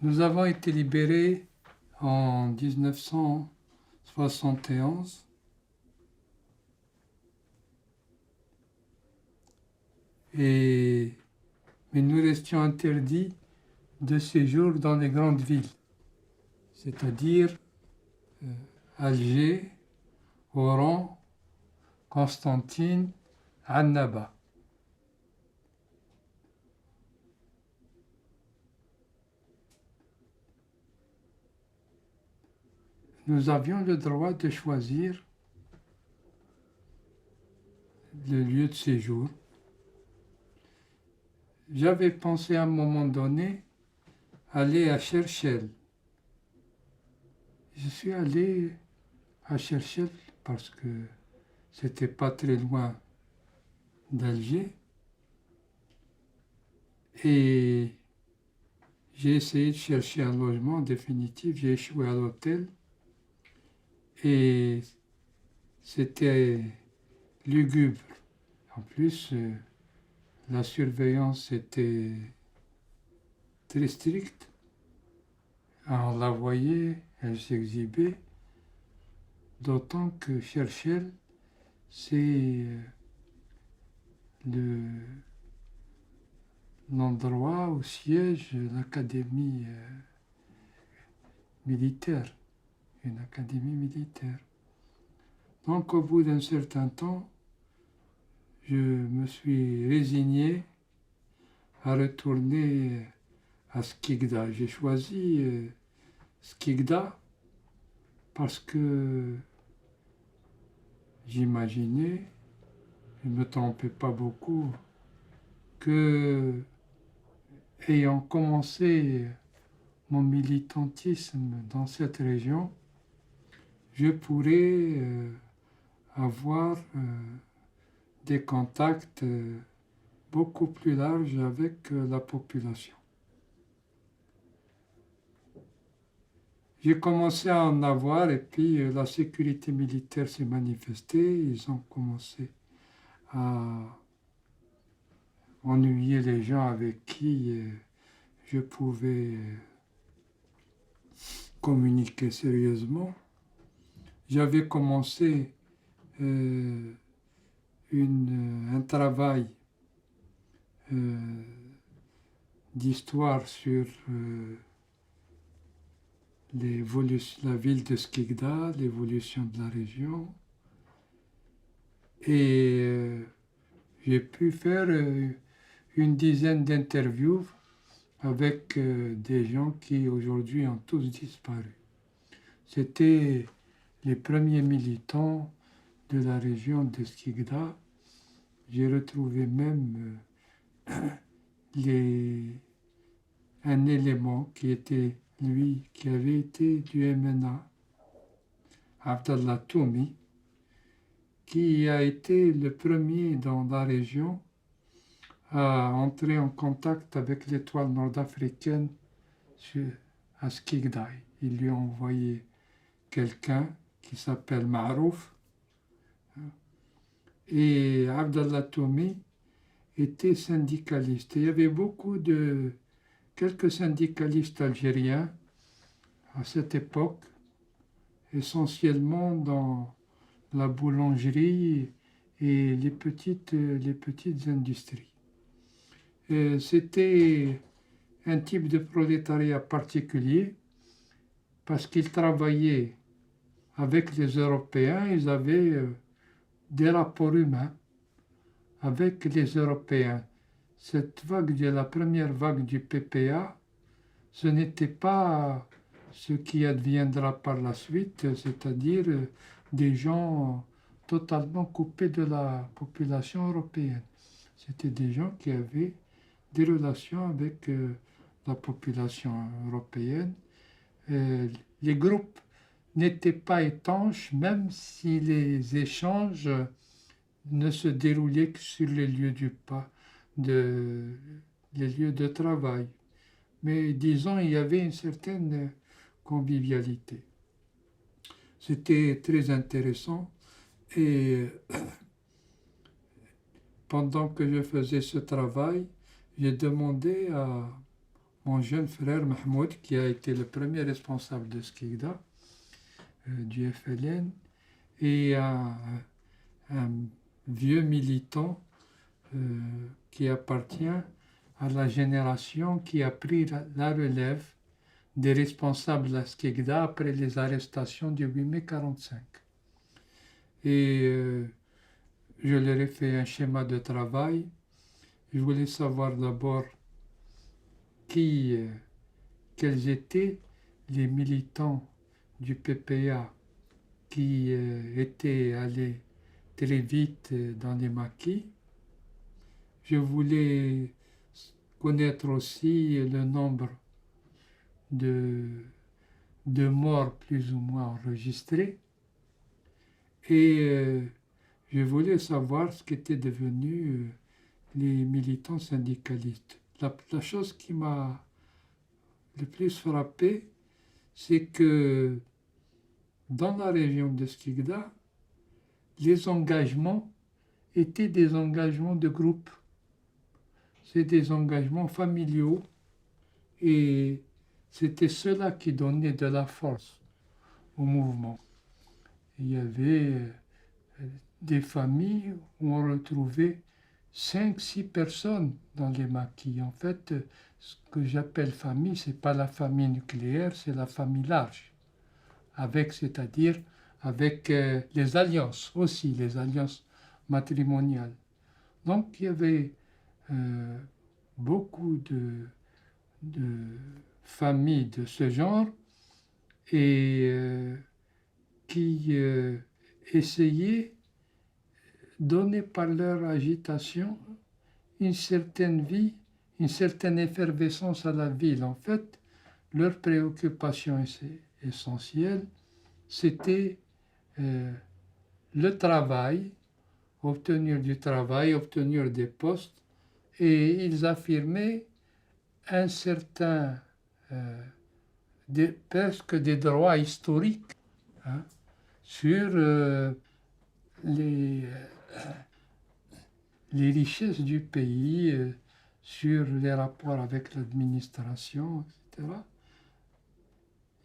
Nous avons été libérés en 1971 mais nous restions interdits de séjour dans les grandes villes, c'est-à-dire Alger, Oran, Constantine, Annaba. Nous avions le droit de choisir le lieu de séjour. J'avais pensé à un moment donné aller à Cherchell. Je suis allé à Cherchell parce que c'était pas très loin d'Alger et j'ai essayé de chercher un logement. En définitive, j'ai échoué à l'hôtel et c'était lugubre. En plus, la surveillance était très stricte. On la voyait, elle s'exhibait, d'autant que Cherchell, c'est l'endroit où siège l'académie militaire, une académie militaire. Donc au bout d'un certain temps, je me suis résigné à retourner à Skikda. J'ai choisi Skikda parce que j'imaginais, je ne me trompais pas beaucoup, que ayant commencé mon militantisme dans cette région, je pourrais avoir des contacts beaucoup plus larges avec la population. J'ai commencé à en avoir et puis la sécurité militaire s'est manifestée. Ils ont commencé à ennuyer les gens avec qui je pouvais communiquer sérieusement. J'avais commencé un travail d'histoire sur la ville de Skikda, l'évolution de la région. Et j'ai pu faire une dizaine d'interviews avec des gens qui aujourd'hui ont tous disparu. C'était les premiers militants de la région de Skikda. J'ai retrouvé même un élément qui était lui, qui avait été du MNA, Abdallah Toumi, qui a été le premier dans la région à entrer en contact avec l'étoile nord-africaine à Skikda. Il lui a envoyé quelqu'un qui s'appelle Marouf. Et Abdallah Toumi était syndicaliste. Il y avait quelques syndicalistes algériens à cette époque, essentiellement dans la boulangerie et les petites industries. C'était un type de prolétariat particulier parce qu'ils travaillaient avec les Européens, ils avaient des rapports humains avec les Européens. Cette vague, la première vague du PPA, ce n'était pas ce qui adviendra par la suite, c'est-à-dire des gens totalement coupés de la population européenne. C'était des gens qui avaient des relations avec la population européenne. Les groupes n'étaient pas étanches, même si les échanges ne se déroulaient que sur les lieux les lieux de travail. Mais disons, il y avait une certaine convivialité. C'était très intéressant et pendant que je faisais ce travail, j'ai demandé mon jeune frère Mahmoud, qui a été le premier responsable de Skikda, du FLN, et un vieux militant qui appartient à la génération qui a pris la relève des responsables de la Skikda après les arrestations du 8 mai 1945. Et je leur ai fait un schéma de travail. Je voulais savoir d'abord quels étaient les militants du PPA qui étaient allés très vite dans les maquis. Je voulais connaître aussi le nombre de morts plus ou moins enregistrés. Et je voulais savoir ce qu'étaient devenus les militants syndicalistes. La chose qui m'a le plus frappé, c'est que dans la région de Skikda, les engagements étaient des engagements de groupe. C'est des engagements familiaux et c'était cela qui donnait de la force au mouvement. Il y avait des familles où on retrouvait 5-6 personnes dans les maquis. En fait, ce que j'appelle famille, ce n'est pas la famille nucléaire, c'est la famille large. C'est-à-dire avec les alliances aussi, les alliances matrimoniales. Donc il y avait beaucoup de familles de ce genre et qui essayaient, donner par leur agitation une certaine vie, une certaine effervescence à la ville. En fait, leur préoccupation essentielle, c'était le travail, obtenir du travail, obtenir des postes, et ils affirmaient un certain, presque des droits historiques sur les richesses du pays, sur les rapports avec l'administration, etc.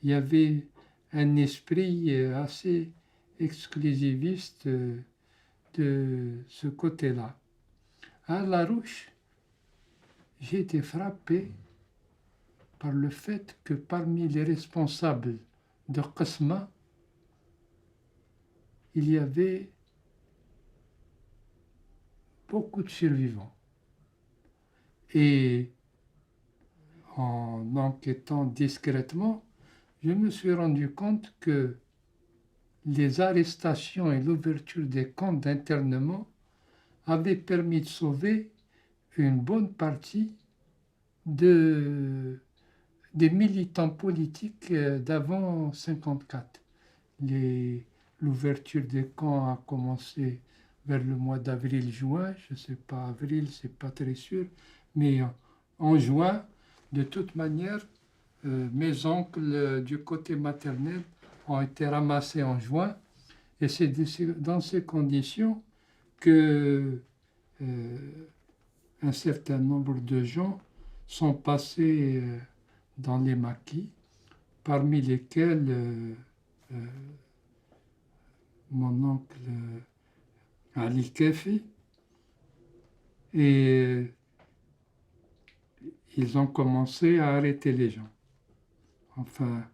Il y avait un esprit assez exclusiviste de ce côté-là. À Larouche, j'ai été frappé par le fait que parmi les responsables de Qasma, il y avait beaucoup de survivants. Et en enquêtant discrètement, je me suis rendu compte que les arrestations et l'ouverture des camps d'internement avaient permis de sauver une bonne partie des militants politiques d'avant 1954. L'ouverture des camps a commencé vers le mois d'avril-juin, je ne sais pas, avril, c'est pas très sûr, mais en juin, de toute manière, mes oncles du côté maternel ont été ramassés en juin, et c'est dans ces conditions que un certain nombre de gens sont passés dans les maquis, parmi lesquels mon oncle Ali Kefi, et ils ont commencé à arrêter les gens. Enfin,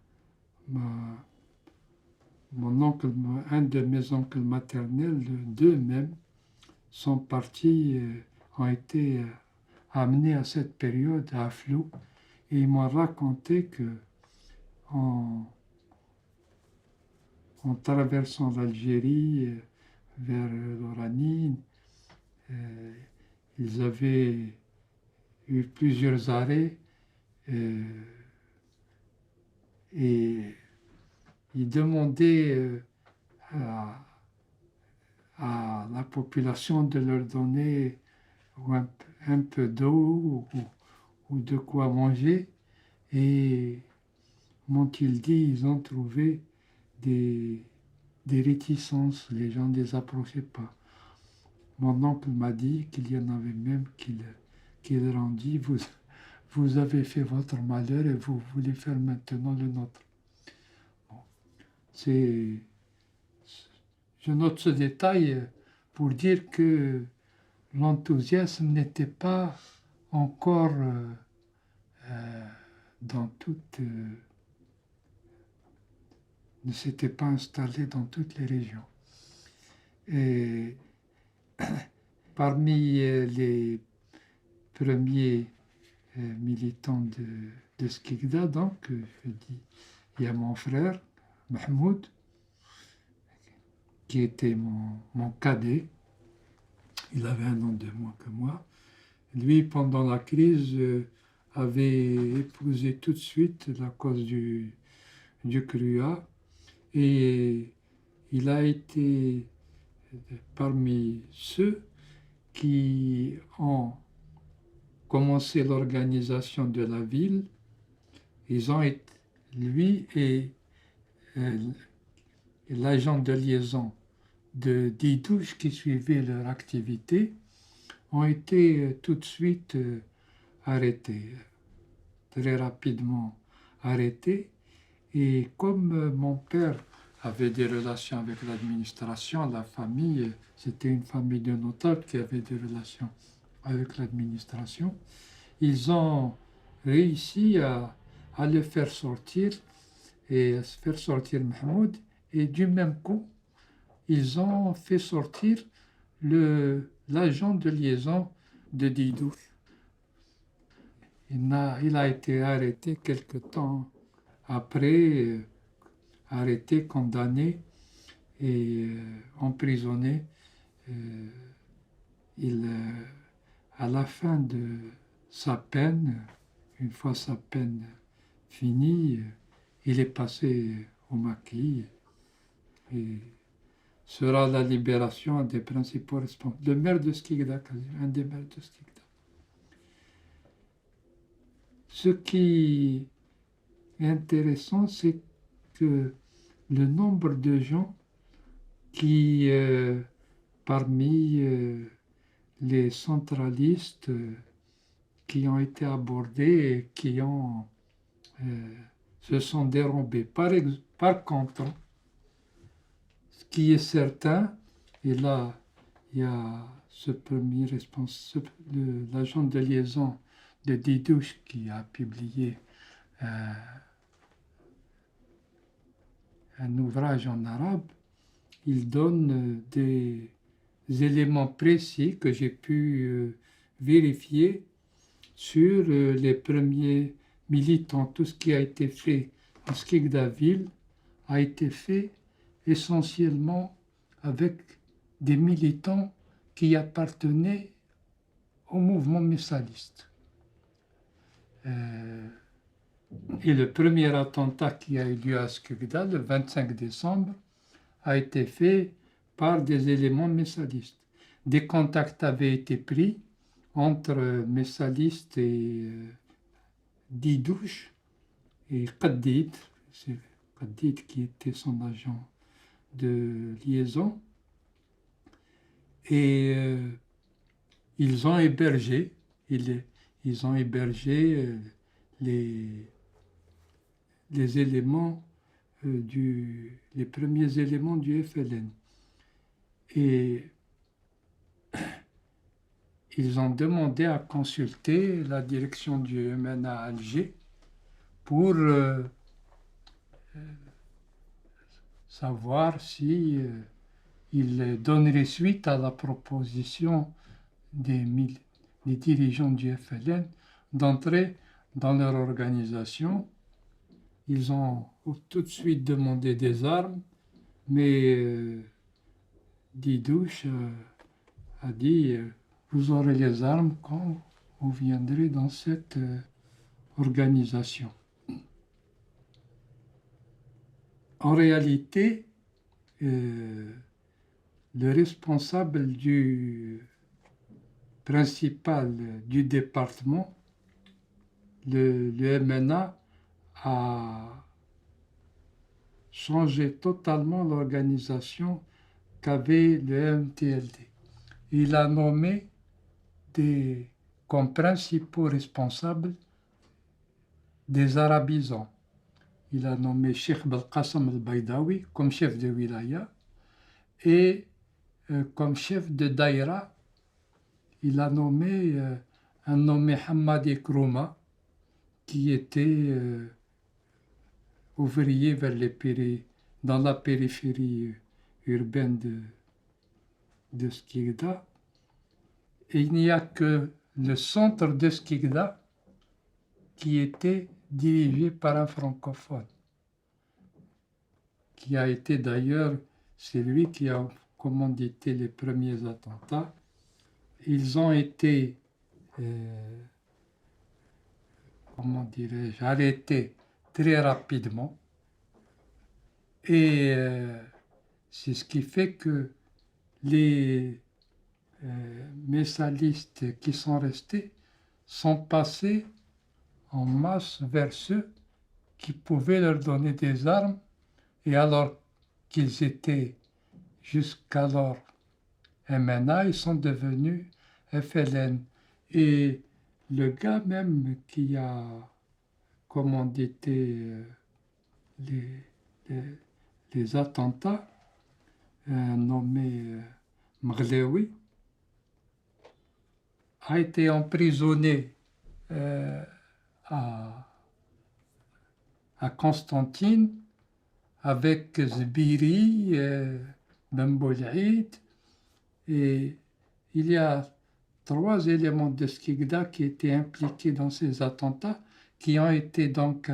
mon oncle, un de mes oncles maternels, deux même, sont partis, ont été amenés à cette période à Flou, et ils m'ont raconté que en traversant l'Algérie vers l'Oranie, ils avaient eu plusieurs arrêts et ils demandaient à la population de leur donner un peu d'eau ou de quoi manger, et m'ont-ils dit, ils ont trouvé des réticences, les gens ne les approchaient pas. Mon oncle m'a dit qu'il y en avait même qui leur ont dit, vous avez fait votre malheur et vous voulez faire maintenant le nôtre. Bon. Je note ce détail pour dire que l'enthousiasme n'était pas encore dans toute... ne s'était pas installé dans toutes les régions. Et parmi les premiers militants de Skikda, donc, je dis, il y a mon frère, Mahmoud, qui était mon cadet. Il avait 1 an de moins que moi. Lui, pendant la crise, avait épousé tout de suite la cause du CRUA et il a été parmi ceux qui ont commencé l'organisation de la ville. Ils ont été, lui et l'agent de liaison de Didouche qui suivait leur activité, ont été tout de suite arrêtés, très rapidement arrêtés. Et comme mon père avait des relations avec l'administration, la famille, c'était une famille de notables qui avait des relations avec l'administration, ils ont réussi à le faire sortir et à faire sortir Mahmoud. Et du même coup, ils ont fait sortir l'agent de liaison de Didou. Il a été arrêté quelque temps après, arrêté, condamné et emprisonné. À la fin de sa peine, une fois sa peine finie, il est passé au maquis et sera la libération des principaux responsables. Le maire de Skikda, un des maires de Skikda. Ce qui est intéressant, c'est que le nombre de gens qui, parmi les centralistes qui ont été abordés et qui se sont dérobés. Par contre, ce qui est certain, et là, il y a ce premier responsable, l'agent de liaison de Didouche qui a publié un ouvrage en arabe. Il donne des éléments précis que j'ai pu vérifier sur les premiers militants. Tout ce qui a été fait en Skikda-ville a été fait essentiellement avec des militants qui appartenaient au mouvement messaliste. Et le premier attentat qui a eu lieu à Skikda, le 25 décembre, a été fait par des éléments messalistes. Des contacts avaient été pris entre messalistes et Didouche et Qaddid, c'est Qaddid qui était son agent de liaison, et ils ont hébergé les éléments les premiers éléments du FLN. Et ils ont demandé à consulter la direction du MNA à Alger pour savoir si ils donneraient suite à la proposition des dirigeants du FLN d'entrer dans leur organisation. Ils ont tout de suite demandé des armes, mais Didouche a dit vous aurez les armes quand vous viendrez dans cette organisation. En réalité, le responsable principal du département, le MNA, a changé totalement l'organisation qu'avait le MTLD. Il a nommé comme principaux responsables des arabisants. Il a nommé Cheikh Belkacem al-Baydawi comme chef de wilaya et comme chef de daïra, il a nommé un nommé Hamadi Krouma qui était ouvrier vers dans la périphérie urbaine de Skikda. Et il n'y a que le centre de Skikda qui était dirigé par un francophone, qui a été d'ailleurs celui qui a commandité les premiers attentats. Ils ont été, comment dirais-je, arrêtés très rapidement. Et c'est ce qui fait que les messalistes qui sont restés sont passés en masse vers ceux qui pouvaient leur donner des armes, et alors qu'ils étaient jusqu'alors MNA, ils sont devenus FLN. Et le gars même qui a commandité les attentats, nommé Mghlewi, a été emprisonné à Constantine avec Zbiri, Ben Boulhaïd, et il y a 3 éléments de Skikda qui étaient impliqués dans ces attentats, qui ont été donc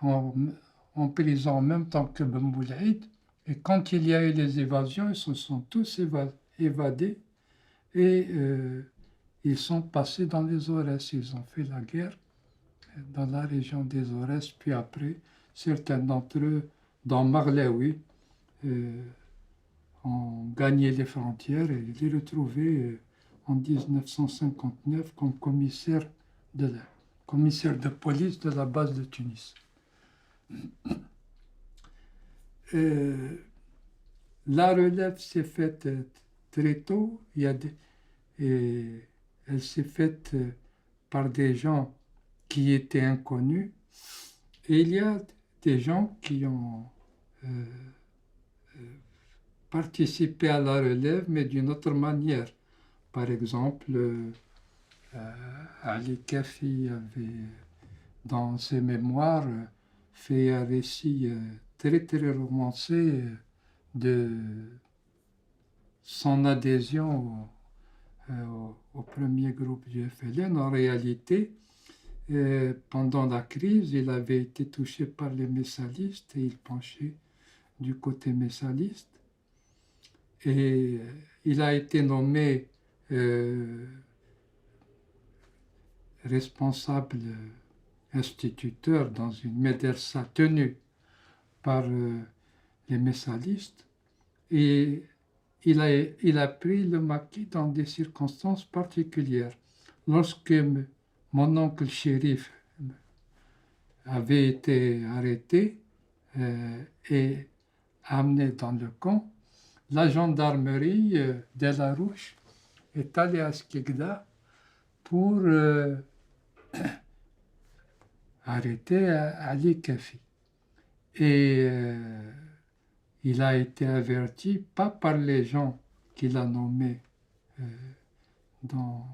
en prison en même temps que Ben Boulhaïd. Et quand il y a eu les évasions, ils se sont tous évadés et ils sont passés dans les Aurès. Ils ont fait la guerre dans la région des Aurès, puis après, certains d'entre eux, dans Mghlewi, ont gagné les frontières et les retrouvés en 1959 comme commissaire de police de la base de Tunis. La relève s'est faite très tôt. Elle s'est faite par des gens qui étaient inconnus. Et il y a des gens qui ont participé à la relève, mais d'une autre manière. Par exemple, Ali Kafi avait, dans ses mémoires, fait un récit très très romancé de son adhésion au premier groupe du FLN. En réalité, pendant la crise, il avait été touché par les messalistes et il penchait du côté messaliste. Et il a été nommé responsable instituteur dans une médersa tenue par les messalistes, et il a pris le maquis dans des circonstances particulières. Lorsque mon oncle shérif avait été arrêté et amené dans le camp, la gendarmerie d'El-Arouche est allée à Skikda pour arrêter Ali Kafi. Et il a été averti, pas par les gens qu'il a nommés dans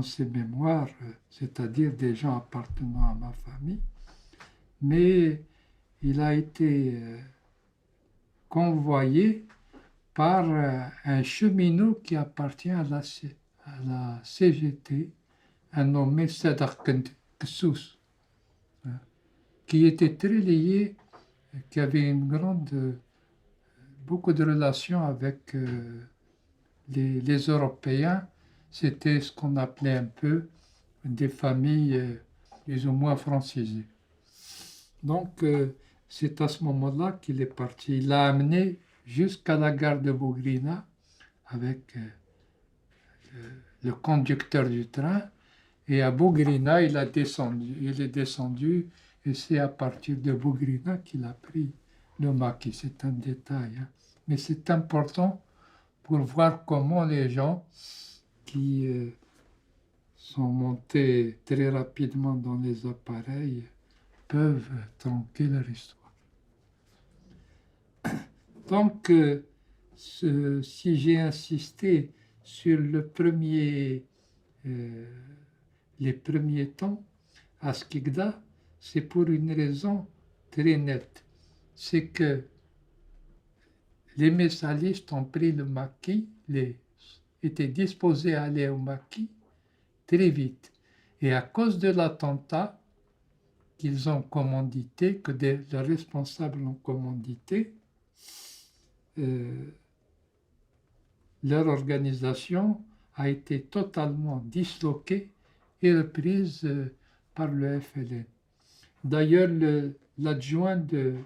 ses mémoires, c'est-à-dire des gens appartenant à ma famille, mais il a été convoyé par un cheminot qui appartient à la CGT, un nommé Sadar Kessous, qui était très lié, qui avait beaucoup de relations avec les Européens. C'était ce qu'on appelait un peu des familles plus ou moins francisées. Donc, c'est à ce moment-là qu'il est parti. Il l'a amené jusqu'à la gare de Bougrina avec le conducteur du train. Et à Bougrina, il est descendu, et c'est à partir de Bougrina qu'il a pris le maquis. C'est un détail, hein. Mais c'est important pour voir comment les gens qui sont montés très rapidement dans les appareils peuvent tronquer leur histoire. Donc, si j'ai insisté sur les premiers temps à Skikda, c'est pour une raison très nette. C'est que les messalistes ont pris le maquis, étaient disposés à aller au maquis très vite. Et à cause de l'attentat qu'ils ont commandité, que leurs responsables ont commandité, leur organisation a été totalement disloquée et reprise par le FLN. D'ailleurs, l'agent de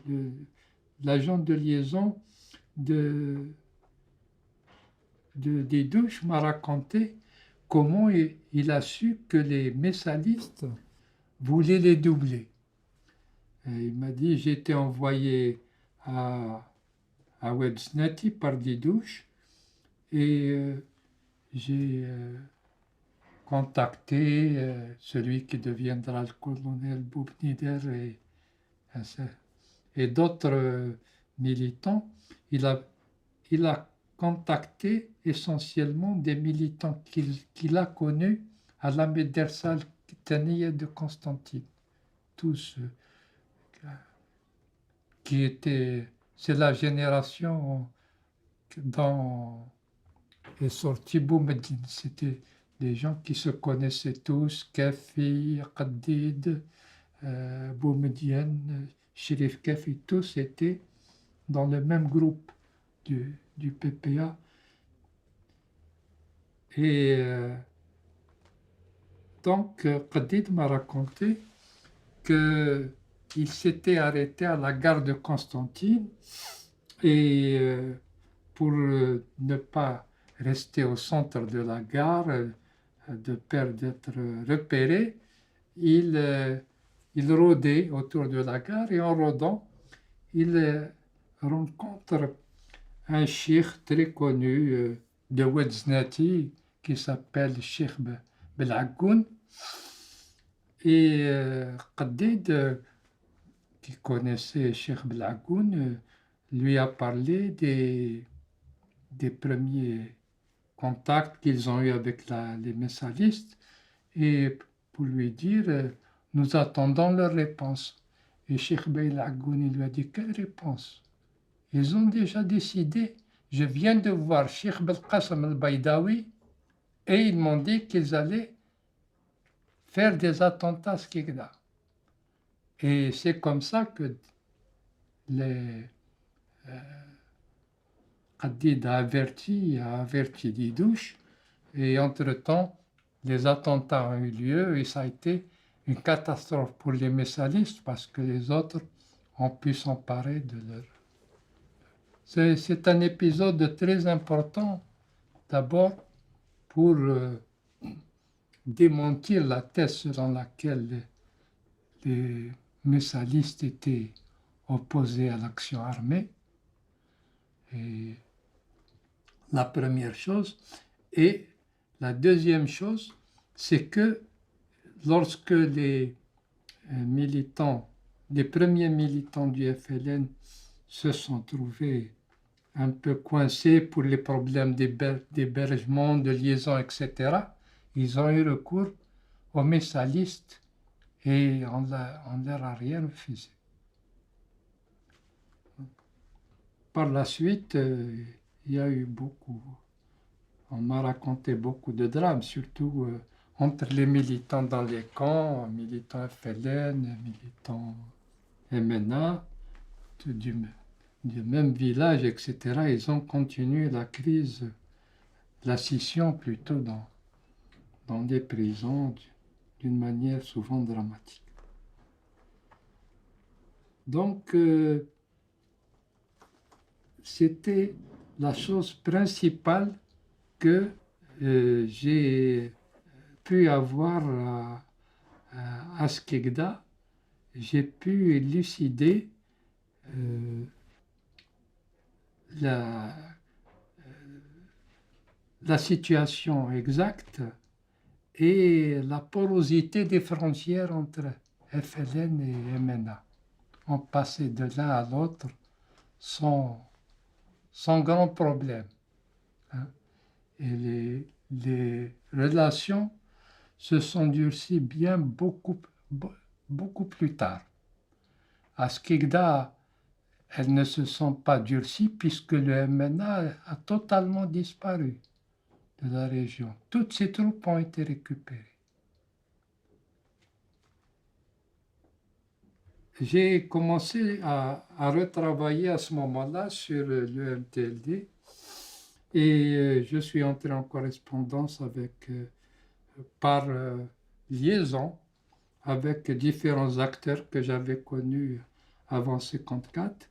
liaison des douches m'a raconté comment il a su que les messalistes voulaient les doubler. Et il m'a dit, j'ai été envoyé à Wedznati par des douches et j'ai contacté celui qui deviendra le colonel Boubnider et d'autres militants. Il a contacté essentiellement des militants qu'il a connus à la Médersal Taniya de Constantine. Tous qui étaient, c'est la génération dont est sorti Boumedine. C'était des gens qui se connaissaient tous, Kafi, Qaddid, Boumedienne, Chérif Kafi, tous étaient dans le même groupe du PPA. Et donc, Qaddid m'a raconté qu'il s'était arrêté à la gare de Constantine et pour ne pas rester au centre de la gare, de peur d'être repéré, il rôdait autour de la gare et en rôdant, il rencontre un cheikh très connu de Wedznati qui s'appelle Cheikh Belaghoun. Et Qaddid, qui connaissait Cheikh Belaghoun, lui a parlé des premiers contacts qu'ils ont eus avec les messalistes et pour lui dire nous attendons leur réponse. Et Cheikh Belaghoun lui a dit quelle réponse? Ils ont déjà décidé. Je viens de voir Cheikh Belqasem al-Baydawi et ils m'ont dit qu'ils allaient faire des attentats à Skikda. Et c'est comme ça que Qaddid a averti Didouche, et entre-temps, les attentats ont eu lieu et ça a été une catastrophe pour les messalistes parce que les autres ont pu s'emparer de leur... C'est un épisode très important, d'abord pour démentir la thèse selon laquelle les messalistes étaient opposés à l'action armée. Et la première chose. Et la deuxième chose, c'est que lorsque les premiers militants du FLN se sont trouvés un peu coincés pour les problèmes d'hébergement, de liaison, etc., ils ont eu recours aux messalistes et on leur a rien refusé. Par la suite, il y a eu on m'a raconté beaucoup de drames, surtout entre les militants dans les camps, militants FLN, militants MNA, du même village, etc. Ils ont continué la crise, la scission plutôt dans des prisons d'une manière souvent dramatique. Donc, c'était la chose principale que j'ai pu avoir à Skikda. J'ai pu élucider la situation exacte et la porosité des frontières entre FLN et MNA. On passait de l'un à l'autre sans grand problème, hein. Et les relations se sont durcies bien beaucoup plus tard. À Skikda, elles ne se sont pas durcies puisque le MNA a totalement disparu de la région. Toutes ces troupes ont été récupérées. J'ai commencé à retravailler à ce moment-là sur le MTLD et je suis entré en correspondance par liaison avec différents acteurs que j'avais connus avant 1954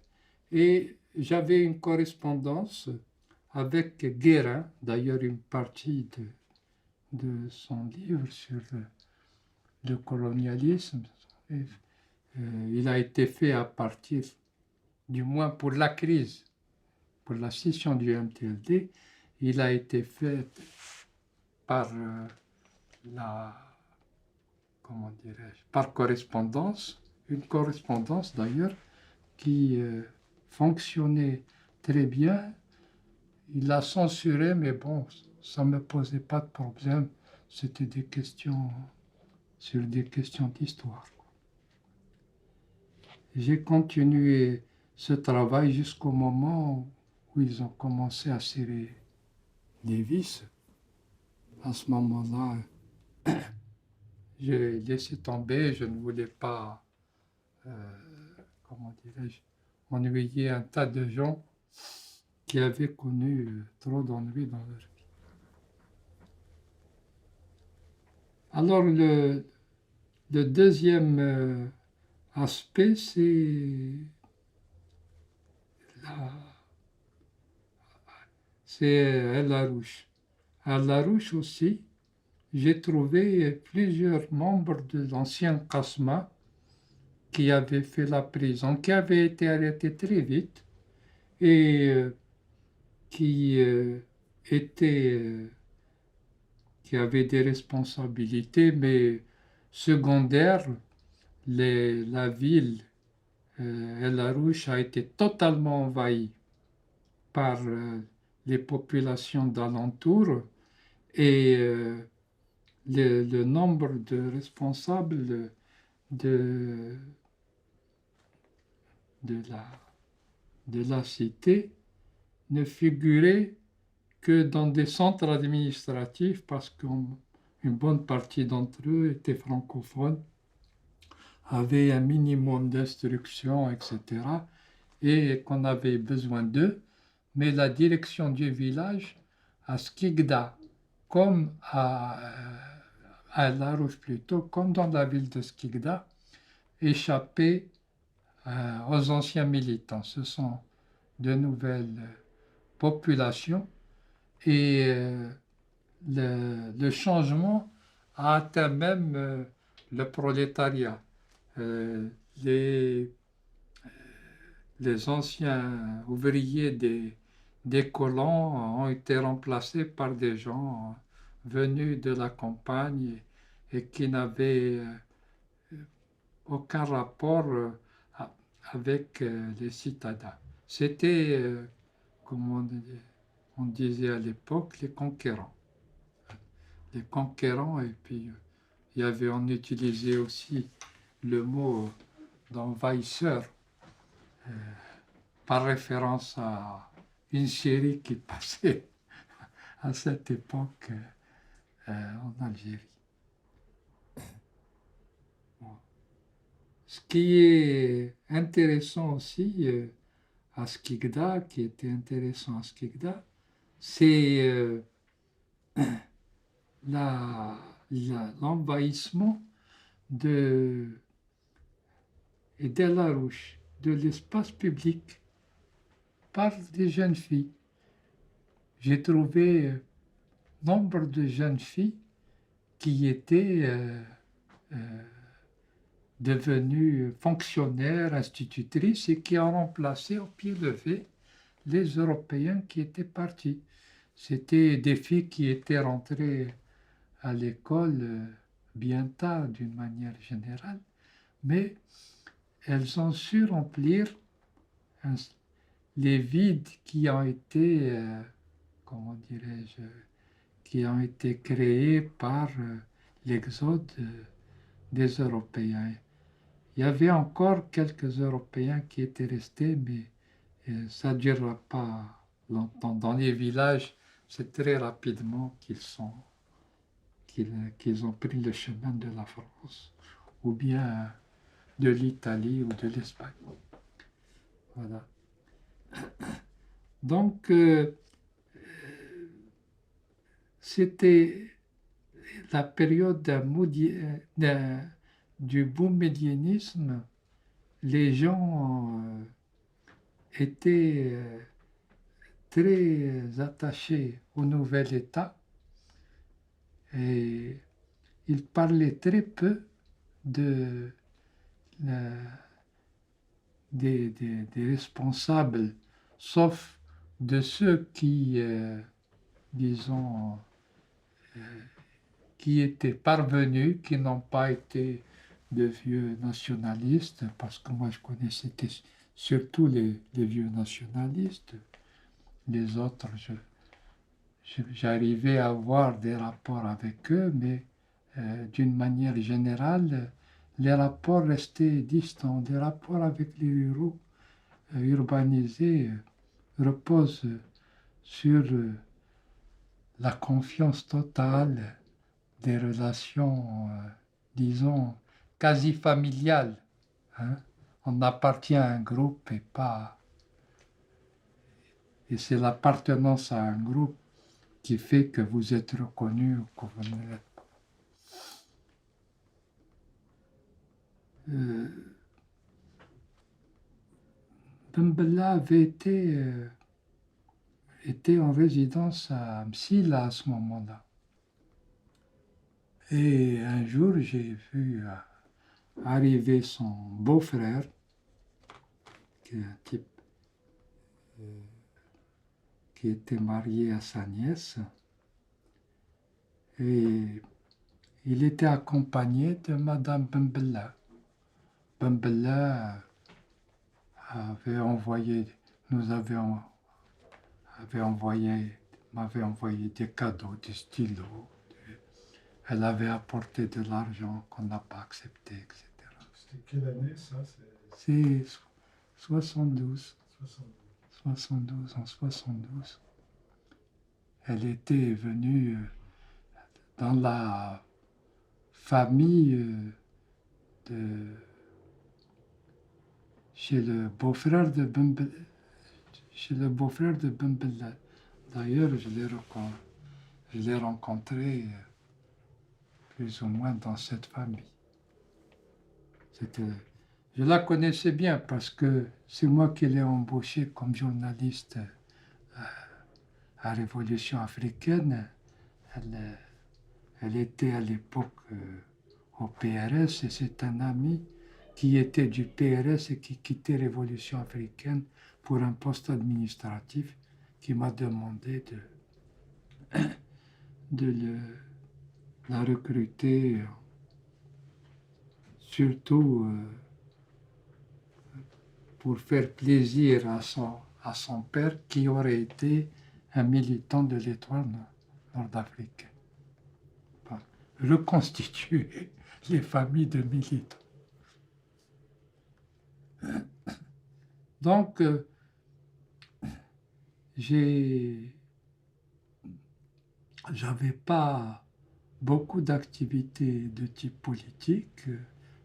et j'avais une correspondance avec Guérin, d'ailleurs une partie de son livre sur le colonialisme. Il a été fait à partir, du moins pour la crise, pour la scission du MTLD, il a été fait par par correspondance, une correspondance d'ailleurs qui fonctionnait très bien. Il l'a censuré, mais bon, ça ne me posait pas de problème. C'était des questions sur des questions d'histoire. J'ai continué ce travail jusqu'au moment où ils ont commencé à serrer les vis. À ce moment-là, j'ai laissé tomber, je ne voulais pas, ennuyer un tas de gens qui avaient connu trop d'ennuis dans leur vie. Alors le deuxième aspect, c'est El Harouche. À El Harouche aussi, j'ai trouvé plusieurs membres de l'ancien Kasma qui avaient fait la prison, qui avaient été arrêtés très vite et qui avaient des responsabilités, mais secondaires. La ville, El Harouche, a été totalement envahie par les populations d'alentour et le nombre de responsables de la cité ne figurait que dans des centres administratifs parce qu'une bonne partie d'entre eux étaient francophones, avaient un minimum d'instruction, etc., et qu'on avait besoin d'eux. Mais la direction du village, à Skikda, comme à El Harouche plutôt, comme dans la ville de Skikda, échappait aux anciens militants. Ce sont de nouvelles populations et le changement a atteint même le prolétariat. Les anciens ouvriers des colons ont été remplacés par des gens venus de la campagne et qui n'avaient aucun rapport avec les citadins. C'était, comme on disait à l'époque, les conquérants. Les conquérants, et puis on utilisait aussi le mot d'envahisseur par référence à une série qui passait à cette époque en Algérie. Ce qui est intéressant aussi à Skikda, qui était intéressant à Skikda, c'est l'envahissement d'El Harouche, de l'espace public, par des jeunes filles. J'ai trouvé nombre de jeunes filles qui étaient devenues fonctionnaires, institutrices et qui ont remplacé au pied levé les Européens qui étaient partis. C'était des filles qui étaient rentrées à l'école bien tard d'une manière générale, mais elles ont su remplir les vides qui ont été, comment dirais-je, qui ont été créés par l'exode des Européens. Il y avait encore quelques Européens qui étaient restés, mais ça ne durera pas longtemps. Dans les villages, c'est très rapidement qu'ils ont pris le chemin de la France, ou bien de l'Italie ou de l'Espagne. Voilà. Donc, c'était la période du boumediénisme. Les gens étaient très attachés au nouvel État et ils parlaient très peu des responsables, sauf de ceux qui, disons, qui étaient parvenus, qui n'ont pas été de vieux nationalistes, parce que moi je connaissais surtout les vieux nationalistes. Les autres, j'arrivais à avoir des rapports avec eux, mais d'une manière générale, les rapports restaient distants. Les rapports avec les ruraux urbanisés reposent sur la confiance totale, des relations, disons, quasi familiales. Hein. On appartient à un groupe et pas... Et c'est l'appartenance à un groupe qui fait que vous êtes reconnu ou que vous ne l'êtes pas. Ben Bella avait était en résidence à Msila à ce moment-là. Et un jour, j'ai vu arriver son beau-frère, qui est un type qui était marié à sa nièce, et il était accompagné de Madame Bembella. Bembella avait envoyé, m'avait envoyé des cadeaux, des stylos. Elle avait apporté de l'argent qu'on n'a pas accepté, etc. C'était quelle année ça? C'est 72. 72. En 72. Elle était venue dans la famille chez le beau-frère de Bembella. D'ailleurs, je l'ai rencontré plus ou moins dans cette famille. Je la connaissais bien parce que c'est moi qui l'ai embauchée comme journaliste à Révolution africaine. Elle était à l'époque au PRS et c'est un ami qui était du PRS et qui quittait Révolution africaine pour un poste administratif qui m'a demandé de la recruter, surtout pour faire plaisir à son père qui aurait été un militant de l'Étoile nord-africaine. Enfin, reconstituer les familles de militants. Donc, j'avais pas beaucoup d'activités de type politique.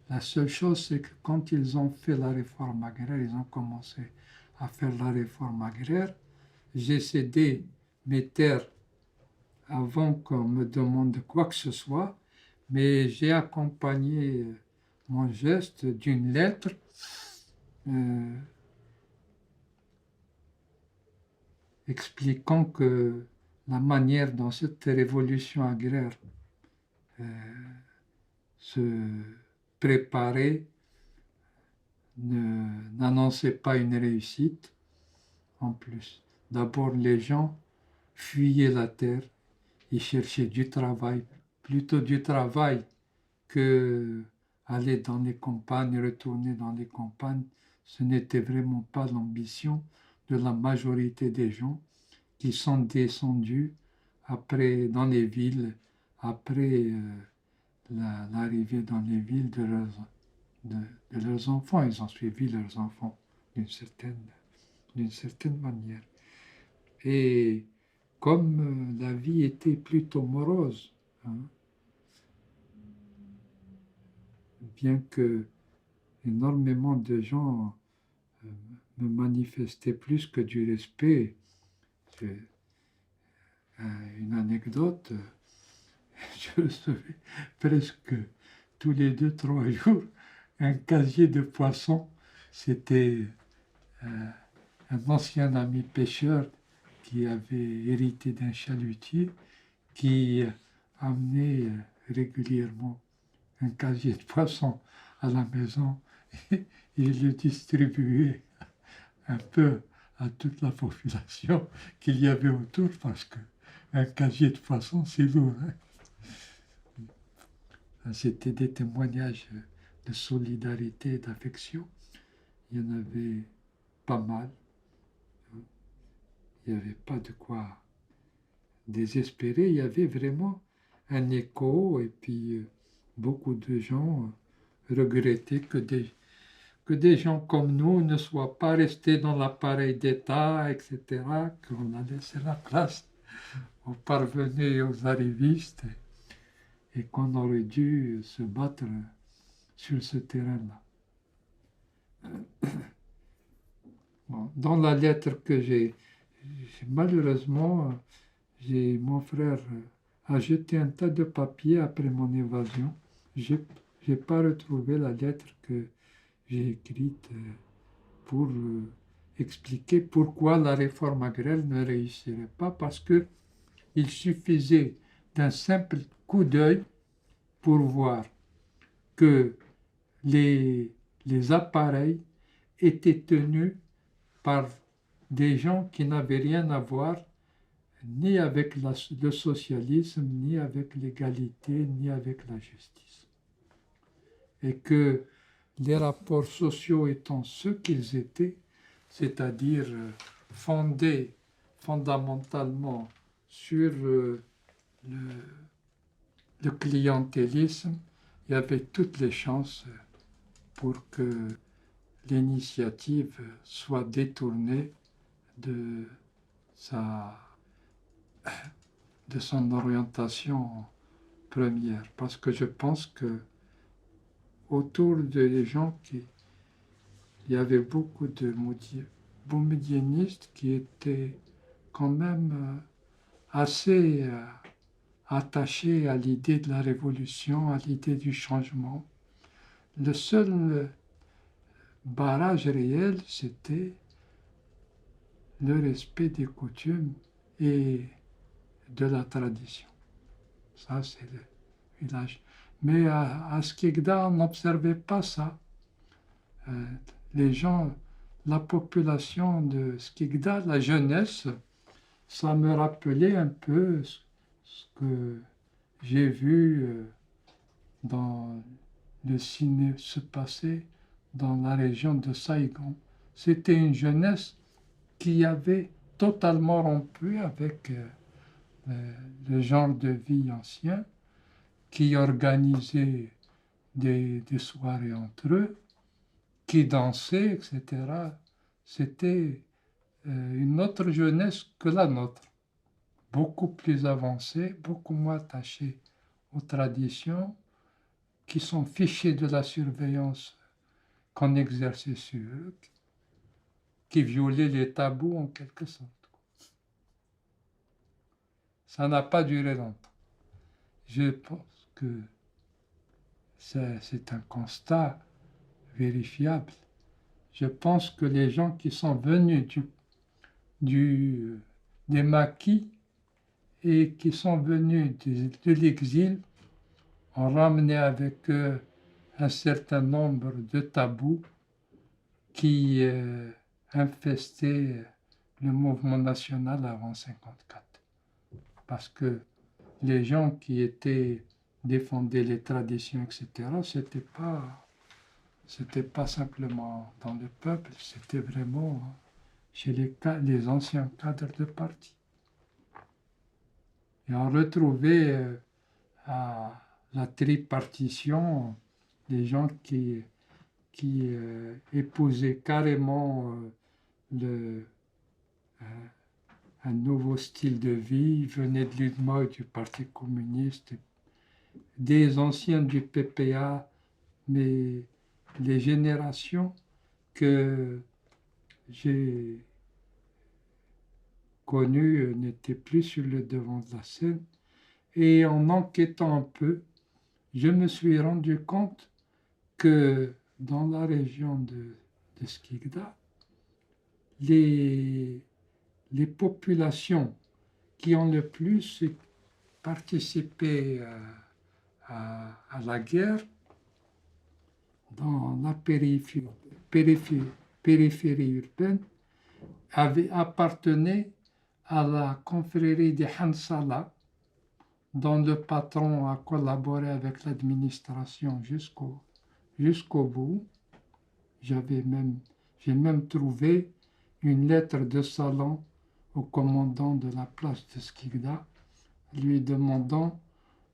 La seule chose, c'est que quand ils ont fait la réforme agraire, ils ont commencé à faire la réforme agraire, j'ai cédé mes terres avant qu'on me demande quoi que ce soit, mais j'ai accompagné mon geste d'une lettre expliquant que la manière dont cette révolution agraire se préparait n'annonçait pas une réussite. En plus, d'abord, les gens fuyaient la terre, ils cherchaient du travail plutôt du travail que aller dans les campagnes, retourner dans les campagnes. Ce n'était vraiment pas l'ambition de la majorité des gens qui sont descendus après dans les villes, après l'arrivée dans les villes de leurs enfants. Ils ont suivi leurs enfants d'une certaine manière. Et comme la vie était plutôt morose, hein, bien que énormément de gens me manifestaient plus que du respect, une anecdote, je recevais presque tous les 2-3 jours un casier de poissons. C'était un ancien ami pêcheur qui avait hérité d'un chalutier qui amenait régulièrement un casier de poissons à la maison et il le distribuait un peu à toute la population qu'il y avait autour parce que un casier de poissons, c'est lourd. Hein. C'était des témoignages de solidarité et d'affection. Il y en avait pas mal. Il n'y avait pas de quoi désespérer. Il y avait vraiment un écho et puis beaucoup de gens regrettaient que des gens comme nous ne soient pas restés dans l'appareil d'État, etc., qu'on a laissé la place aux parvenus et aux arrivistes et qu'on aurait dû se battre sur ce terrain-là. Bon, dans la lettre que malheureusement, mon frère a jeté un tas de papiers après mon évasion. Je n'ai pas retrouvé la lettre que j'ai écrite pour expliquer pourquoi la réforme agraire ne réussirait pas, parce qu'il suffisait d'un simple coup d'œil pour voir que les appareils étaient tenus par des gens qui n'avaient rien à voir ni avec le socialisme, ni avec l'égalité, ni avec la justice. Et que les rapports sociaux étant ce qu'ils étaient, c'est-à-dire fondés fondamentalement sur le clientélisme, il y avait toutes les chances pour que l'initiative soit détournée de son orientation première. Parce que je pense que autour des gens il y avait beaucoup de boumediénistes qui étaient quand même assez attachés à l'idée de la révolution, à l'idée du changement. Le seul barrage réel, c'était le respect des coutumes et de la tradition. Ça, c'est le village. Mais à Skikda, on n'observait pas ça. Les gens, la population de Skikda, la jeunesse, ça me rappelait un peu ce que j'ai vu dans le ciné se passer dans la région de Saïgon. C'était une jeunesse qui avait totalement rompu avec le genre de vie ancien, qui organisait des soirées entre eux, qui dansaient, etc. C'était une autre jeunesse que la nôtre, beaucoup plus avancée, beaucoup moins attachée aux traditions, qui sont fichées de la surveillance qu'on exerçait sur eux, qui violaient les tabous en quelque sorte. Ça n'a pas duré longtemps. Je pense que c'est un constat vérifiable. Je pense que les gens qui sont venus des maquis et qui sont venus de l'exil ont ramené avec eux un certain nombre de tabous qui infestaient le mouvement national avant 1954. Parce que les gens qui étaient défendait les traditions, etc., c'était pas simplement dans le peuple, c'était vraiment chez les anciens cadres de parti. Et on retrouvait à la tripartition des gens qui épousaient carrément un nouveau style de vie, venaient de l'UDMA et du Parti communiste, des anciens du PPA, mais les générations que j'ai connues n'étaient plus sur le devant de la scène. Et en enquêtant un peu, je me suis rendu compte que dans la région de Skikda, les populations qui ont le plus participé à la guerre dans la périphérie urbaine appartenaient à la confrérie des Hansala, dont le patron a collaboré avec l'administration jusqu'au bout. J'ai même trouvé une lettre de salon au commandant de la place de Skikda, lui demandant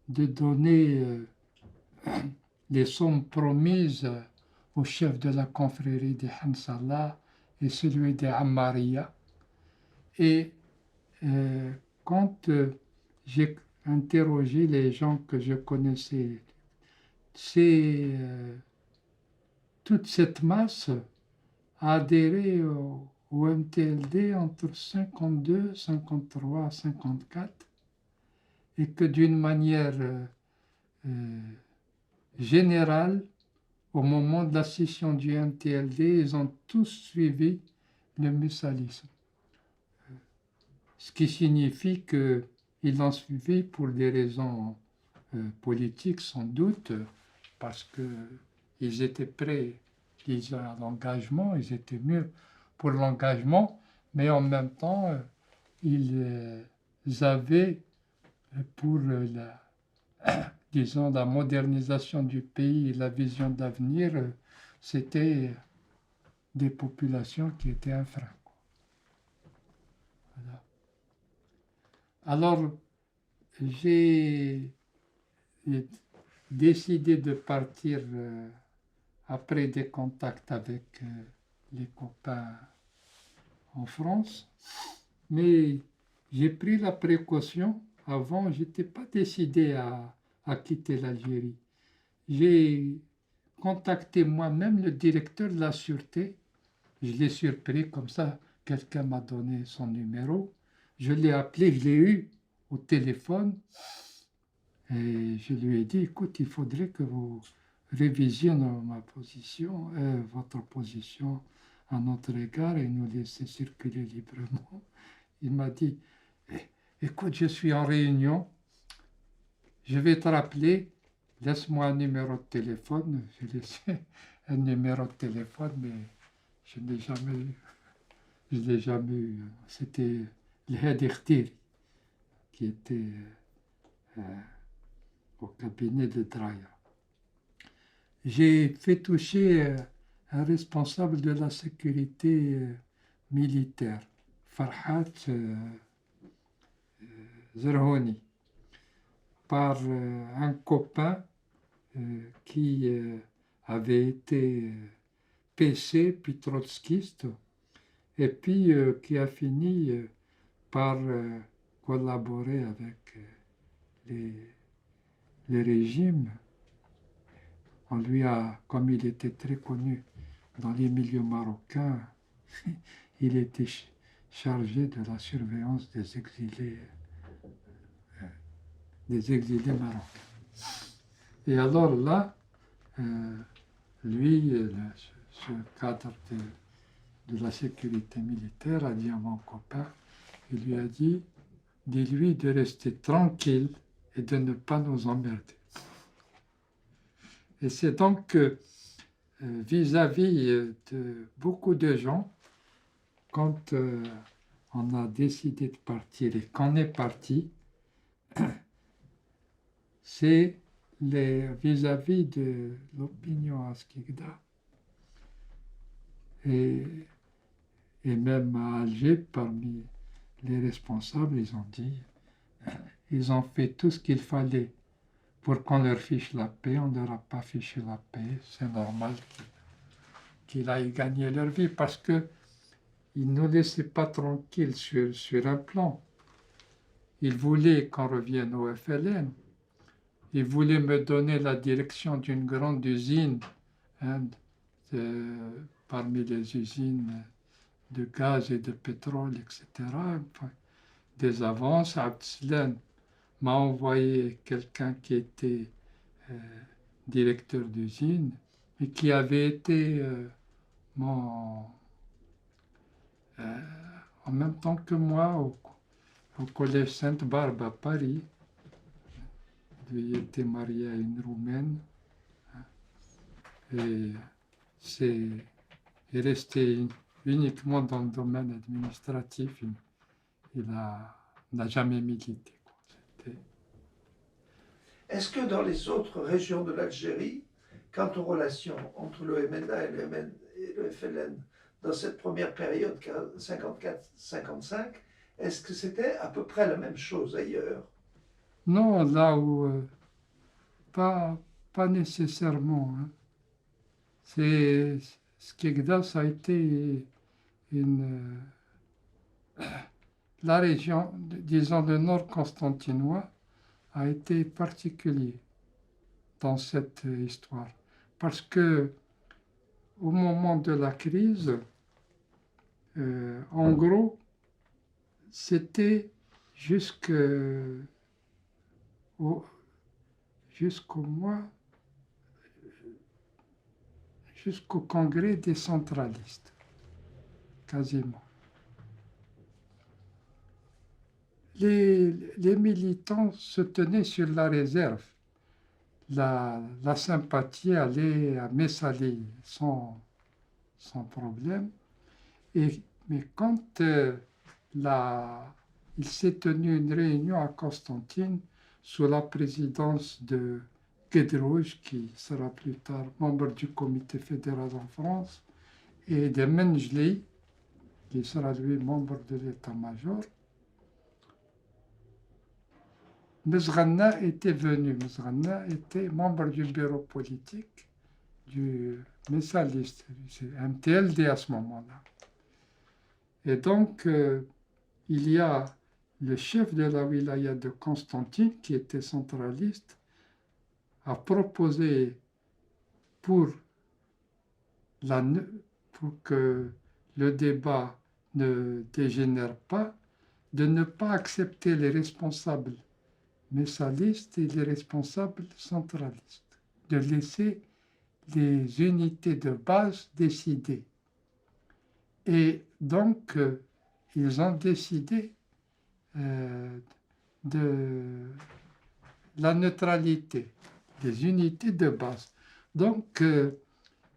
de donner les sommes promises au chef de la confrérie des Hansala et celui des Ammariya. Et quand j'ai interrogé les gens que je connaissais, toute cette masse a adhéré au MTLD entre 52, 53, 54, et que d'une manière générale, au moment de la scission du MTLD, ils ont tous suivi le mussalisme. Ce qui signifie qu'ils l'ont suivi pour des raisons politiques, sans doute, parce qu'ils étaient prêts à l'engagement, ils étaient mieux pour l'engagement, mais en même temps, ils avaient pour la modernisation du pays et la vision d'avenir, c'était des populations qui étaient un frein. Voilà. Alors, j'ai décidé de partir après des contacts avec les copains en France, mais j'ai pris la précaution. Avant, je n'étais pas décidé à quitter l'Algérie. J'ai contacté moi-même le directeur de la sûreté. Je l'ai surpris comme ça. Quelqu'un m'a donné son numéro. Je l'ai appelé, je l'ai eu au téléphone. Et je lui ai dit, écoute, il faudrait que vous révisiez votre position à notre égard et nous laisser circuler librement. Il m'a dit, écoute, je suis en réunion, je vais te rappeler, laisse-moi un numéro de téléphone. J'ai laissé un numéro de téléphone, mais je ne l'ai jamais eu. Je ne l'ai jamais eu. C'était le Hadirtir qui était au cabinet de Draya. J'ai fait toucher un responsable de la sécurité militaire, Farhat Zerhoni, par un copain qui avait été PC, puis trotskiste, et puis qui a fini par collaborer avec les régimes. On lui a, comme il était très connu dans les milieux marocains, il était chargé de la surveillance des exilés marocains. Et alors là, lui, ce cadre de la sécurité militaire a dit à mon copain, il lui a dit, dis-lui de rester tranquille et de ne pas nous emmerder. Et c'est donc vis-à-vis de beaucoup de gens, quand on a décidé de partir et qu'on est parti, c'est vis-à-vis de l'opinion à Skikda. Et même à Alger, parmi les responsables, ils ont dit, ils ont fait tout ce qu'il fallait pour qu'on leur fiche la paix. On ne leur a pas fiché la paix. C'est normal qu'ils aillent gagner leur vie parce qu'ils ne nous laissaient pas tranquilles sur un plan. Ils voulaient qu'on revienne au FLN. Ils voulaient me donner la direction d'une grande usine, hein, parmi les usines de gaz et de pétrole, etc. Enfin, des avances. Abdeslam m'a envoyé quelqu'un qui était directeur d'usine et qui avait été en même temps que moi au collège Sainte-Barbe à Paris. Il était marié à une Roumaine et il est resté uniquement dans le domaine administratif. Il n'a jamais milité. Est-ce que dans les autres régions de l'Algérie, quant aux relations entre le MNA et le FLN dans cette première période 54-55, est-ce que c'était à peu près la même chose ailleurs? Non, là où pas nécessairement. Hein. Skikda, ça a été la région, disons le nord constantinois, a été particulier dans cette histoire. Parce que au moment de la crise, en gros, c'était jusqu'au congrès des centralistes, quasiment. Les militants se tenaient sur la réserve. La sympathie allait à Messali sans problème. Mais quand il s'est tenu une réunion à Constantine sous la présidence de Guedrouche, qui sera plus tard membre du comité fédéral en France, et de Menjli, qui sera lui membre de l'état-major, Mezghanna était venu. Mezghanna était membre du bureau politique du Messaliste, c'est MTLD à ce moment-là. Et donc, il y a le chef de la wilaya de Constantine, qui était centraliste, a proposé pour que le débat ne dégénère pas, de ne pas accepter les responsables messalistes et les responsables centralistes, de laisser les unités de base décider. Et donc, ils ont décidé de la neutralité, des unités de base. Donc,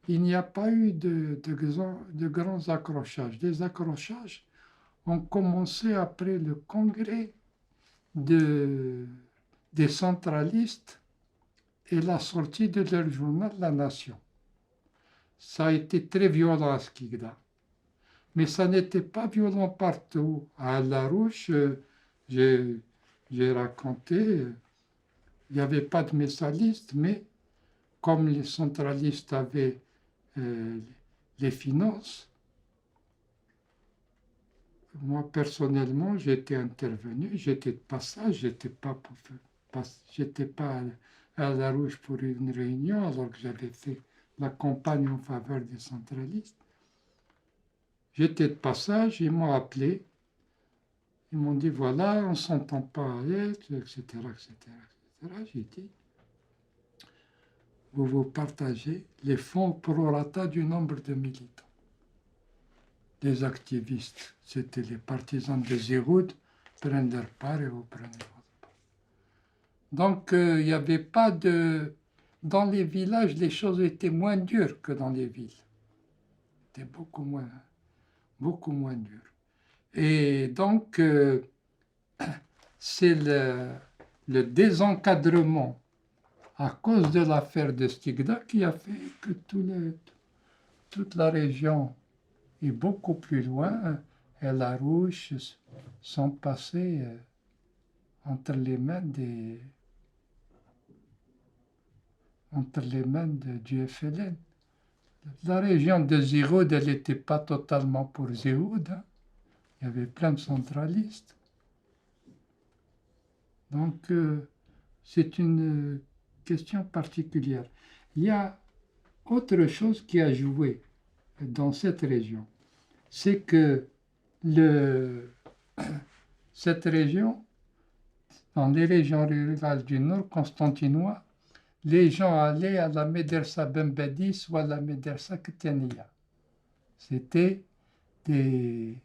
il n'y a pas eu de grands accrochages. Les accrochages ont commencé après le congrès des centralistes et la sortie de leur journal La Nation. Ça a été très violent à Skikda. Mais ça n'était pas violent partout. À Larouche, j'ai raconté, il n'y avait pas de messalistes, mais comme les centralistes avaient les finances, moi personnellement, j'étais intervenu, j'étais de passage, j'étais pas à Larouche pour une réunion, alors que j'avais fait la campagne en faveur des centralistes. J'étais de passage, ils m'ont appelé, ils m'ont dit voilà, on ne s'entend pas avec, etc., etc., etc. J'ai dit, vous partagez les fonds pro rata du nombre de militants. Les activistes, c'était les partisans de Ziroud, prennent leur part et vous prenez votre part. Donc, il n'y avait pas de... Dans les villages, les choses étaient moins dures que dans les villes. C'était beaucoup moins dur. Et donc, c'est le désencadrement à cause de l'affaire de Stigda qui a fait que toute la région est beaucoup plus loin et la Rouge sont passés entre les mains du FLN. La région de Zihoud, elle n'était pas totalement pour Zihoud. Hein. Il y avait plein de centralistes. Donc, c'est une question particulière. Il y a autre chose qui a joué dans cette région. C'est que cette région, dans les régions rurales du Nord constantinois, les gens allaient à la Médersa Bembedis ou à la Médersa Kteniya. C'était des,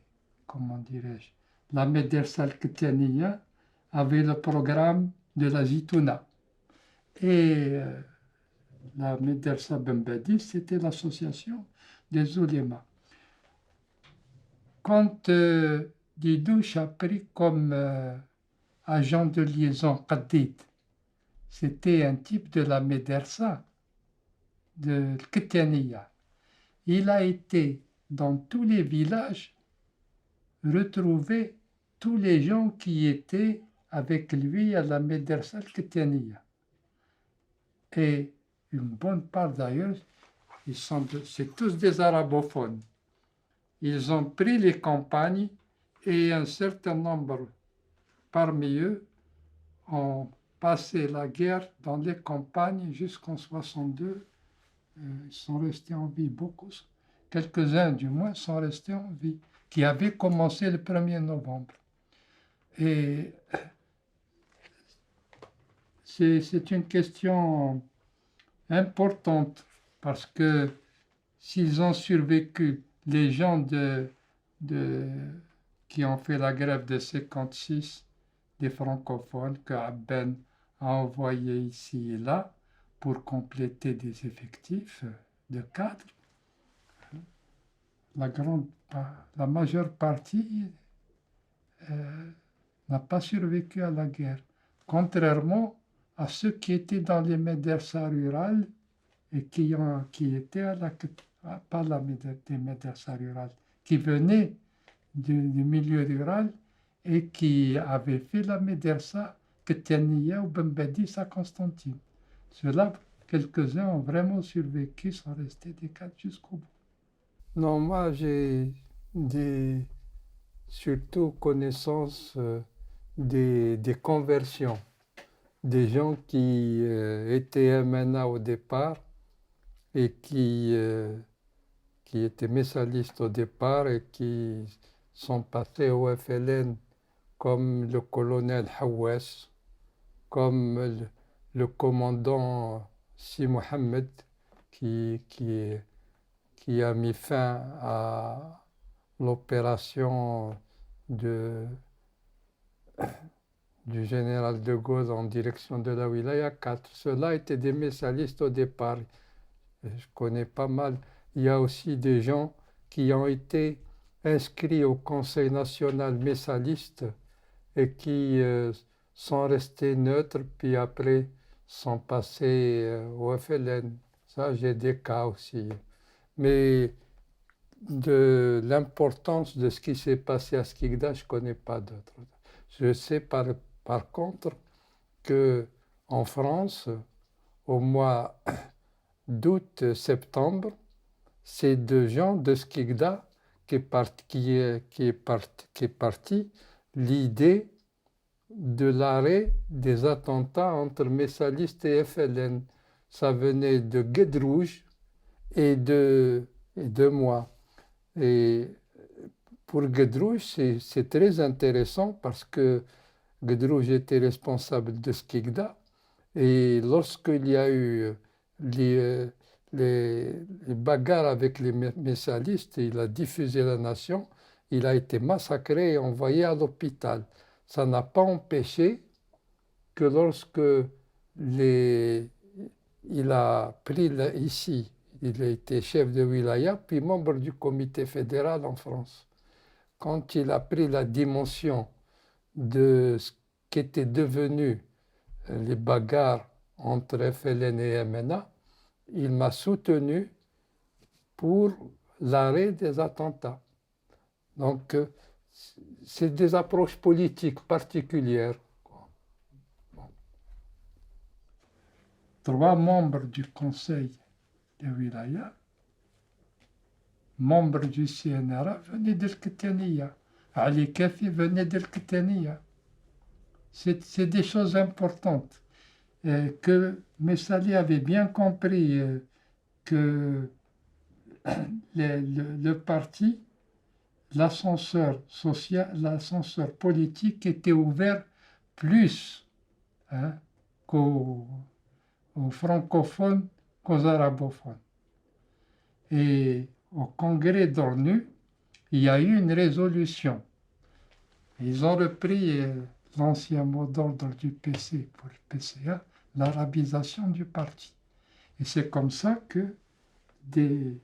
comment dirais-je, la Médersa Kteniya avait le programme de la Zitouna. Et la Médersa Bembedis, c'était l'association des oulémas. Quand Didouche a pris comme agent de liaison Qaddid, c'était un type de la Médersa, de Kteniya. Il a été dans tous les villages retrouver tous les gens qui étaient avec lui à la Médersa Kteniya. Et une bonne part d'ailleurs, c'est tous des arabophones. Ils ont pris les campagnes et un certain nombre parmi eux ont passé la guerre dans les campagnes jusqu'en 62. Ils sont restés en vie, beaucoup. Quelques-uns du moins sont restés en vie, qui avaient commencé le 1er novembre. Et c'est une question importante parce que s'ils ont survécu, les gens qui ont fait la grève de 56, des francophones que Abben a envoyés ici et là pour compléter des effectifs de cadres, la majeure partie n'a pas survécu à la guerre, contrairement à ceux qui étaient dans les médersa rurales et qui étaient pas des médersa rurales, qui venaient du milieu rural et qui avaient fait la médersa Kteniya ou Bembedis à Constantine. Ceux-là, quelques-uns ont vraiment survécu, sont restés des cadres jusqu'au bout. Non, moi j'ai surtout connaissance des conversions, des gens qui étaient MNA au départ et qui étaient messalistes au départ et qui sont passés au FLN comme le colonel Hawes, comme le commandant Si Mohamed qui a mis fin à l'opération du général de Gaulle en direction de la Wilaya 4. Ceux-là étaient des messalistes au départ. Je connais pas mal. Il y a aussi des gens qui ont été inscrits au Conseil national messaliste et qui sont restés neutres, puis après sont passés au FLN. Ça, j'ai des cas aussi. Mais de l'importance de ce qui s'est passé à Skikda, je ne connais pas d'autres. Je sais par contre qu'en France, au mois d'août-septembre, c'est de gens de Skikda qui est parti l'idée de l'arrêt des attentats entre messalistes et FLN. Ça venait de Guedrouge et de moi. Et pour Guedrouge, c'est très intéressant parce que Guedrouge était responsable de Skikda. Et lorsqu'il y a eu les bagarres avec les messalistes, il a diffusé la nation, il a été massacré et envoyé à l'hôpital. Ça n'a pas empêché que lorsque il a pris ici, il a été chef de wilaya, puis membre du comité fédéral en France. Quand il a pris la dimension de ce qu'étaient devenus les bagarres entre FLN et MNA, il m'a soutenu pour l'arrêt des attentats. Donc, c'est des approches politiques particulières. Trois membres du Conseil de Wilaya, membres du CNRA, venaient d'El-Qtaniya. Ali Kafi venait d'El-Qtaniya. C'est des choses importantes. Que Messali avait bien compris que le parti, l'ascenseur social, l'ascenseur politique était ouvert plus qu'aux francophones qu'aux arabophones. Et au congrès d'ONU, il y a eu une résolution. Ils ont repris l'ancien mot d'ordre du PC pour le PCA, l'arabisation du parti. Et c'est comme ça que dès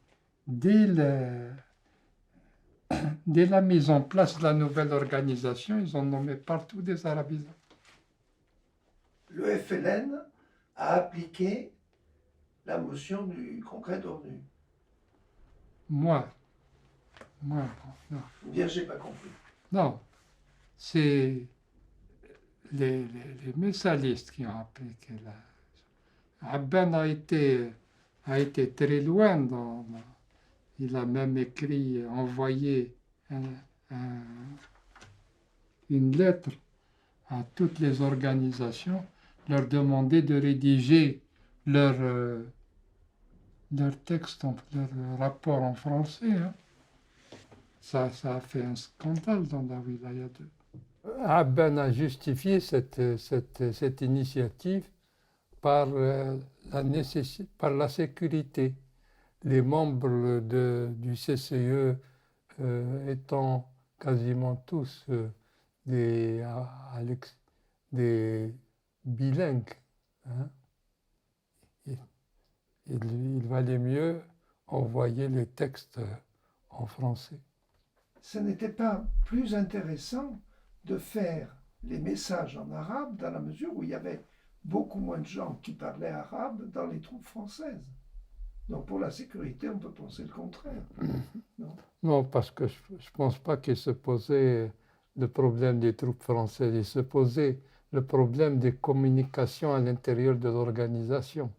la mise en place de la nouvelle organisation, ils ont nommé partout des arabisants. Le FLN a appliqué la motion du congrès d'ONU. Moi, non. Ou bien j'ai pas compris. Non, c'est les messalistes qui ont appliqué la... Abben a été très loin il a même envoyé une lettre à toutes les organisations, leur demander de rédiger leur texte, leur rapport en français. Ça a fait un scandale dans la wilaya 2. Abben a justifié cette initiative par la sécurité. Les membres du CCE étant quasiment tous des bilingues, il valait mieux envoyer les textes en français. Ce n'était pas plus intéressant de faire les messages en arabe dans la mesure où il y avait beaucoup moins de gens qui parlaient arabe dans les troupes françaises. Donc pour la sécurité, on peut penser le contraire. Non, parce que je ne pense pas qu'il se posait le problème des troupes françaises. Il se posait le problème des communications à l'intérieur de l'organisation.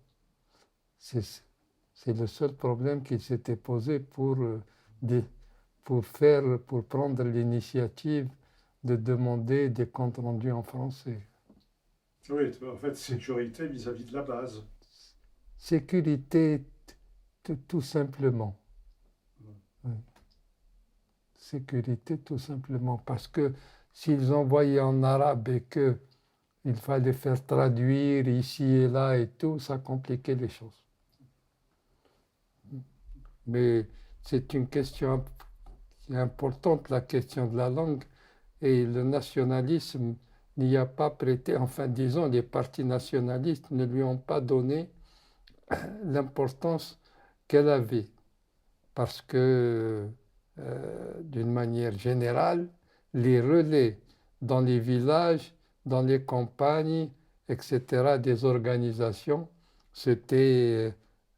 C'est le seul problème qui s'était posé pour prendre l'initiative de demander des comptes rendus en français. Oui, en fait, sécurité vis-à-vis de la base. Sécurité, tout simplement. Oui. Sécurité, tout simplement. Parce que s'ils envoyaient en arabe et qu'il fallait faire traduire ici et là et tout, ça compliquait les choses. Mais c'est une question importante, la question de la langue, et le nationalisme n'y a pas prêté, enfin disons, les partis nationalistes ne lui ont pas donné l'importance qu'elle avait, parce que d'une manière générale, les relais dans les villages, dans les campagnes, etc., des organisations, c'était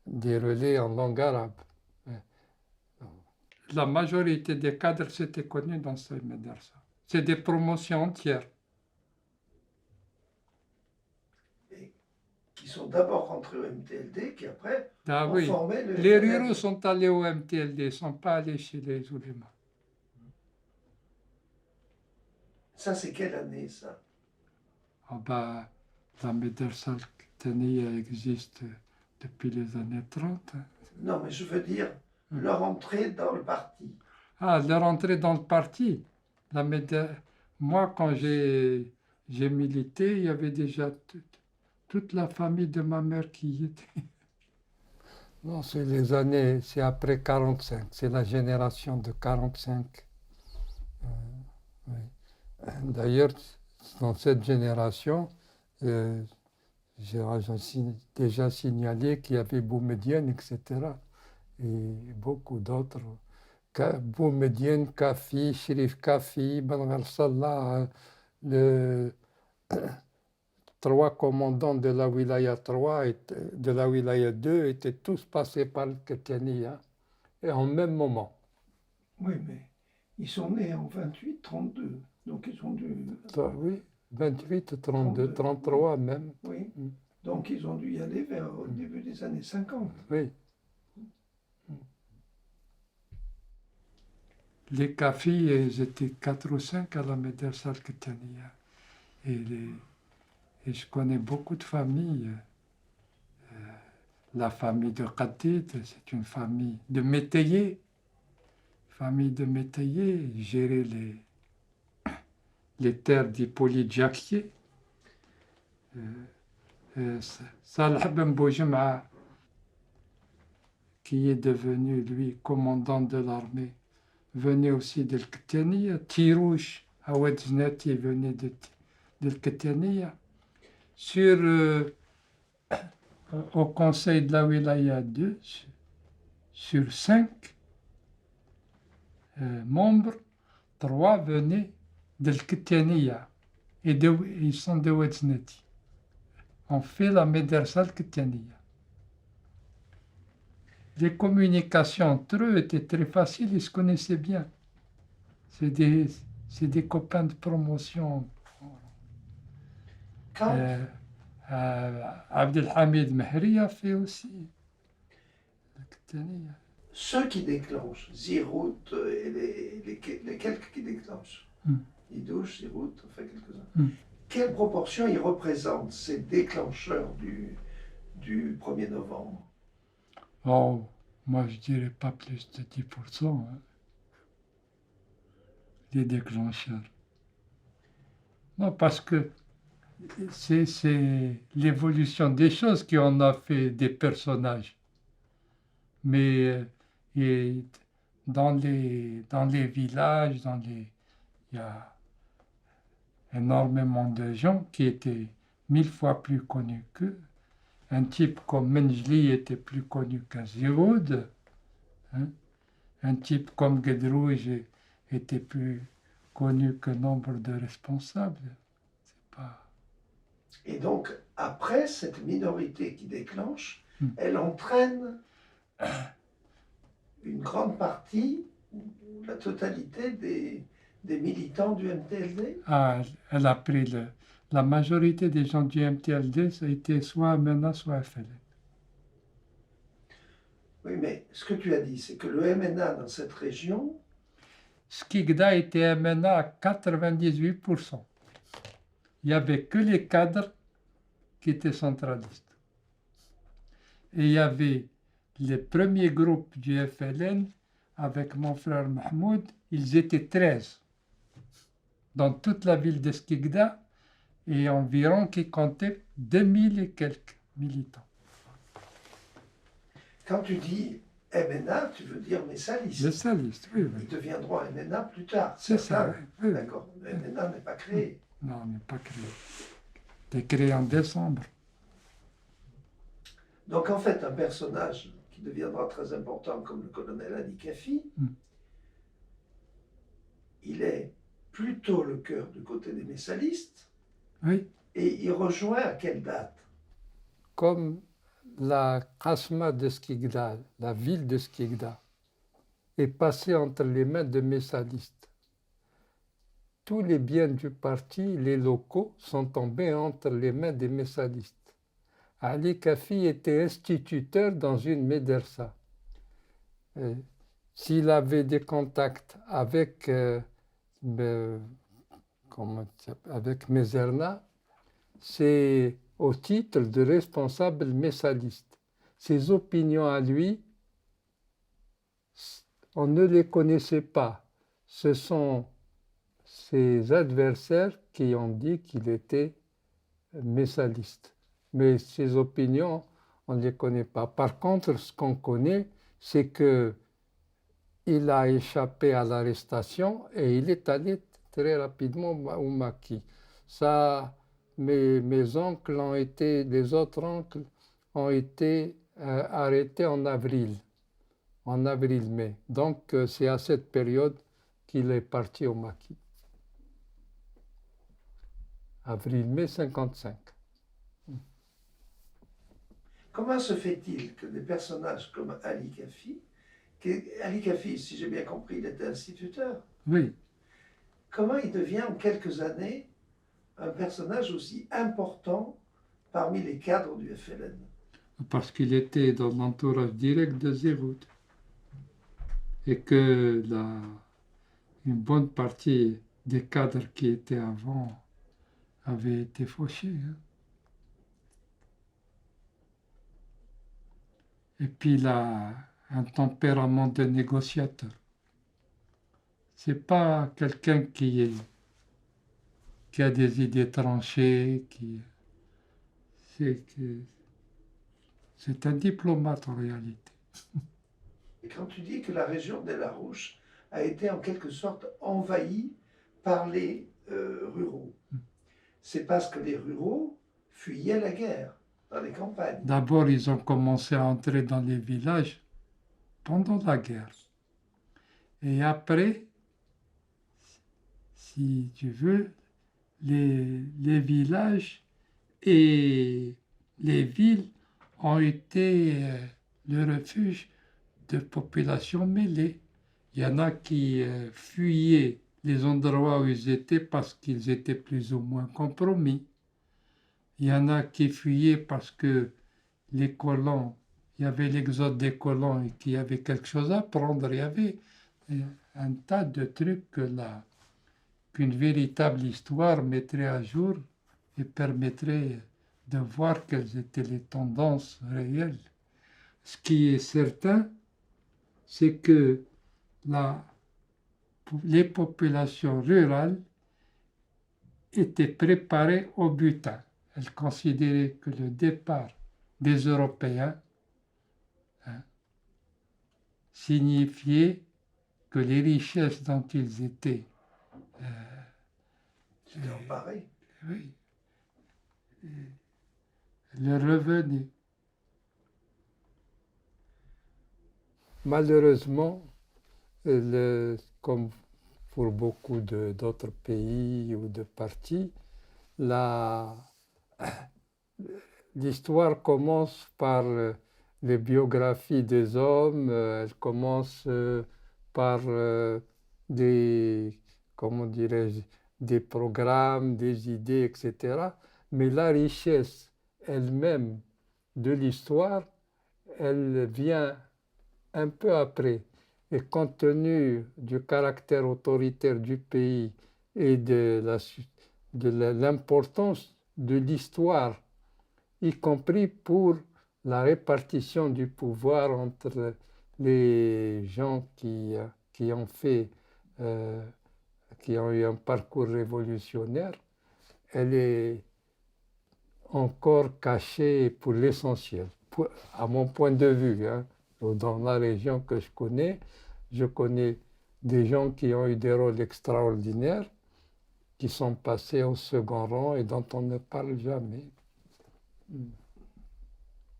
des relais en langue arabe. La majorité des cadres s'étaient connus dans ce médersa. C'est des promotions entières. Et qui sont d'abord rentrés au MTLD, qui après ont formé le... Les ruraux sont allés au MTLD, ils ne sont pas allés chez les oulémas. Ça, c'est quelle année, ça? La médersa Qtaniya existe depuis les années 30. Non, mais je veux dire leur entrée dans le parti. Ah, leur entrée dans le parti. Moi, quand j'ai milité, il y avait déjà toute la famille de ma mère qui y était. Non, c'est après 45, c'est la génération de 45. Oui. D'ailleurs, dans cette génération, j'ai déjà signalé qu'il y avait Boumedienne, etc. Et beaucoup d'autres. Boumedienne, Kafi, Sherif Kafi, Ben Salah, 3 commandants de la Wilaya 3 et de la Wilaya 2 étaient tous passés par le Ketania et en même moment. Oui, mais ils sont nés en 28-32, donc ils ont dû... Oui, 28, 32, 32. 33 même. Oui, donc ils ont dû y aller vers au début des années 50. Oui. Les Kafis, ils étaient 4 ou 5 à la Médersa al-Ketania. Et je connais beaucoup de familles. La famille de Khatid, c'est une famille de métayers. Famille de métayers, ils géraient les terres d'Hippolyte Jacquier. Salah Ben Boujem'a, qui est devenu, lui, commandant de l'armée, venait aussi de l'Qtaniya. Tirouche, Awad Znati venait de l'Qtaniya. Au conseil de la Wilaya 2, sur 5 membres, 3 venaient de l'Qtaniya et ils sont de Ouadznati. On fait la Médersa al-Qtaniya. Les communications entre eux étaient très faciles, ils se connaissaient bien. C'est des copains de promotion. Abdelhamid Mehri a fait aussi le Qtaniya. Ceux qui déclenchent, Zirout et les quelques qui déclenchent, Idouche, Zirout, enfin quelques-uns, quelle proportion ils représentent, ces déclencheurs du 1er novembre? Oh, moi je dirais pas plus de 10%, hein, les déclencheurs. Non, parce que c'est l'évolution des choses qui en a fait des personnages. Mais dans les villages, il y a énormément de gens qui étaient 1000 fois plus connus qu'eux. Un type comme Menjli était plus connu qu'un Ziroud. Hein? Un type comme Gedrouj était plus connu que nombre de responsables. C'est pas... Et donc, après, cette minorité qui déclenche, elle entraîne une grande partie, ou la totalité des militants du MTLD? Ah, elle a pris la majorité des gens du MTLD, ça a été soit MNA, soit FLN. Oui, mais ce que tu as dit, c'est que le MNA dans cette région... Skikda était MNA à 98%. Il n'y avait que les cadres qui étaient centralistes. Et il y avait les premiers groupes du FLN avec mon frère Mahmoud, ils étaient 13 dans toute la ville de Skikda et environ qui comptaient 2000 et quelques militants. Quand tu dis MNA, tu veux dire Messalistes. Les salistes, oui, oui. Ils deviendront MNA plus tard. C'est ça, oui. D'accord. Le MNA n'est pas créé. Non, il n'est pas créé. Il est créé en décembre. Donc en fait, un personnage qui deviendra très important comme le colonel Ali Kafi, il est plutôt le cœur du côté des Messalistes. Oui. Et il rejoint à quelle date? Comme la Kasma de Skikda, la ville de Skikda, est passée entre les mains de Messalistes. Tous les biens du parti, les locaux, sont tombés entre les mains des Messalistes. Ali Kafi était instituteur dans une médersa. S'il avait des contacts avec Mezerna, c'est au titre de responsable messaliste. Ses opinions à lui, on ne les connaissait pas. Ce sont ses adversaires qui ont dit qu'il était messaliste. Mais ses opinions, on ne les connaît pas. Par contre, ce qu'on connaît, c'est qu'il a échappé à l'arrestation et il est allé très rapidement au maquis. Ça, mes oncles ont été, les autres oncles ont été arrêtés en avril-mai. Donc, c'est à cette période qu'il est parti au maquis. Avril-mai 55. comment se fait-il que des personnages comme Ali Kafi, Ali Kafi, si j'ai bien compris, il était instituteur, Oui, comment il devient en quelques années un personnage aussi important parmi les cadres du FLN? parce qu'il était dans l'entourage direct de Zéroud. Et que une bonne partie des cadres qui étaient avant avaient été fauchés. Hein. Et puis il a un tempérament de négociateur. C'est pas quelqu'un qui a des idées tranchées, c'est c'est un diplomate en réalité. Et quand tu dis que la région de la Rouche a été en quelque sorte envahie par les ruraux, c'est parce que les ruraux fuyaient la guerre dans les campagnes. D'abord, ils ont commencé à entrer dans les villages pendant la guerre. Et après, si tu veux, les villages et les villes ont été le refuge de populations mêlées. Il y en a qui fuyaient les endroits où ils étaient parce qu'ils étaient plus ou moins compromis. Il y en a qui fuyaient parce que les colons, il y avait l'exode des colons et qu'il y avait quelque chose à prendre. Il y avait un tas de trucs qu'une véritable histoire mettrait à jour et permettrait de voir quelles étaient les tendances réelles. Ce qui est certain, c'est que les populations rurales étaient préparées au butin. Elles considéraient que le départ des Européens signifiait que les richesses dont ils étaient emparés. Oui, leur revenaient. Malheureusement, comme pour beaucoup d'autres pays ou de partis, l'histoire commence par les biographies des hommes, elle commence par comment dirais-je, des programmes, des idées, etc. Mais la richesse elle-même de l'histoire, elle vient un peu après. Et compte tenu du caractère autoritaire du pays et de l'importance de l'histoire, y compris pour la répartition du pouvoir entre les gens qui ont qui ont eu un parcours révolutionnaire, elle est encore cachée pour l'essentiel, à mon point de vue. Hein. Dans la région que je connais des gens qui ont eu des rôles extraordinaires, qui sont passés au second rang et dont on ne parle jamais.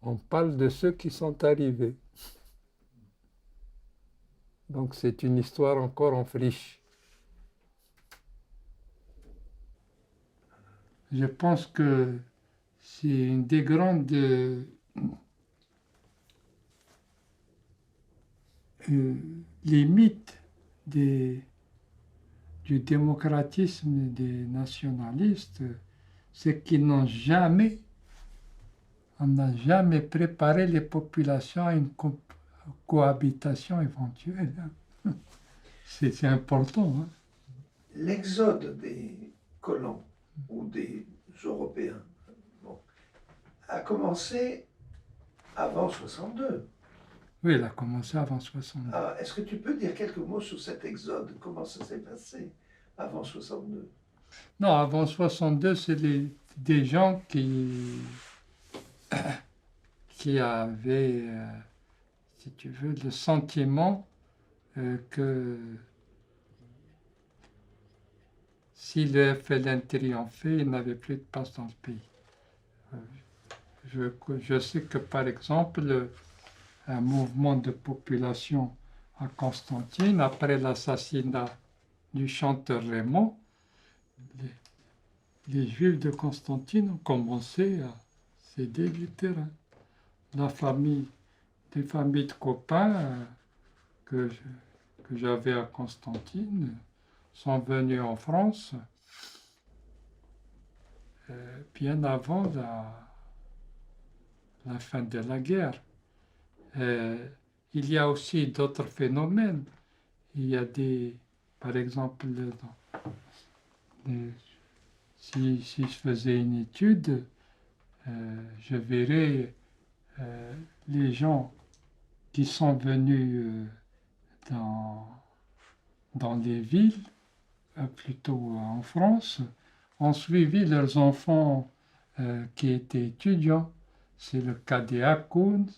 On parle de ceux qui sont arrivés. Donc c'est une histoire encore en friche. Je pense que c'est une des grandes limites du démocratisme des nationalistes, c'est qu'ils n'ont jamais, on n'a jamais préparé les populations à une cohabitation éventuelle. Hein. C'est important. Hein. L'exode des colons ou des Européens a commencé avant 62. Oui, elle a commencé avant 62. Alors, est-ce que tu peux dire quelques mots sur cet exode? Comment ça s'est passé avant 62? Non, avant 62, c'est des gens qui avaient, si tu veux, le sentiment que si le FLN triomphait, il n'avait plus de place dans le pays. Je sais que, par exemple, un mouvement de population à Constantine, après l'assassinat du chanteur Raymond, les Juifs de Constantine ont commencé à céder du terrain. la famille, des familles de copains que j'avais à Constantine sont venus en France bien avant la fin de la guerre. Il y a aussi d'autres phénomènes. Il y a par exemple, si je faisais une étude, je verrais les gens qui sont venus dans les villes, plutôt en France, ont suivi leurs enfants qui étaient étudiants. C'est le cas des Hakoun,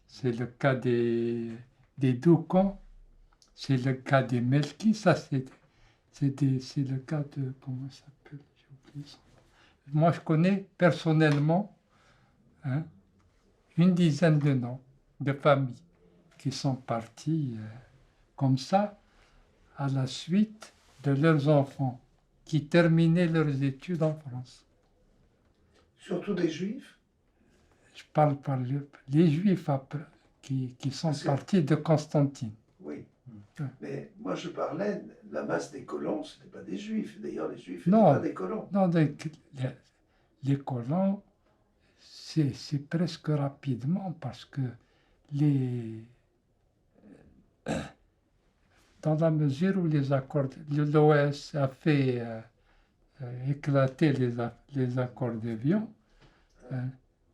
c'est le cas des Doucan, c'est le cas des Melki, ça c'est le cas de, comment ça s'appelle, j'ai oublié son nom. Moi je connais personnellement une dizaine de noms de familles qui sont parties comme ça à la suite de leurs enfants qui terminaient leurs études en France. Surtout des Juifs? Je parle par les Juifs après, qui sont partis de Constantine. Oui, mais moi je parlais, la masse des colons, ce n'était pas des Juifs. D'ailleurs, les Juifs Non, n'étaient pas des colons. Non, les colons, c'est presque rapidement parce que dans la mesure où les accords, l'OS a fait éclater les accords d'Évian,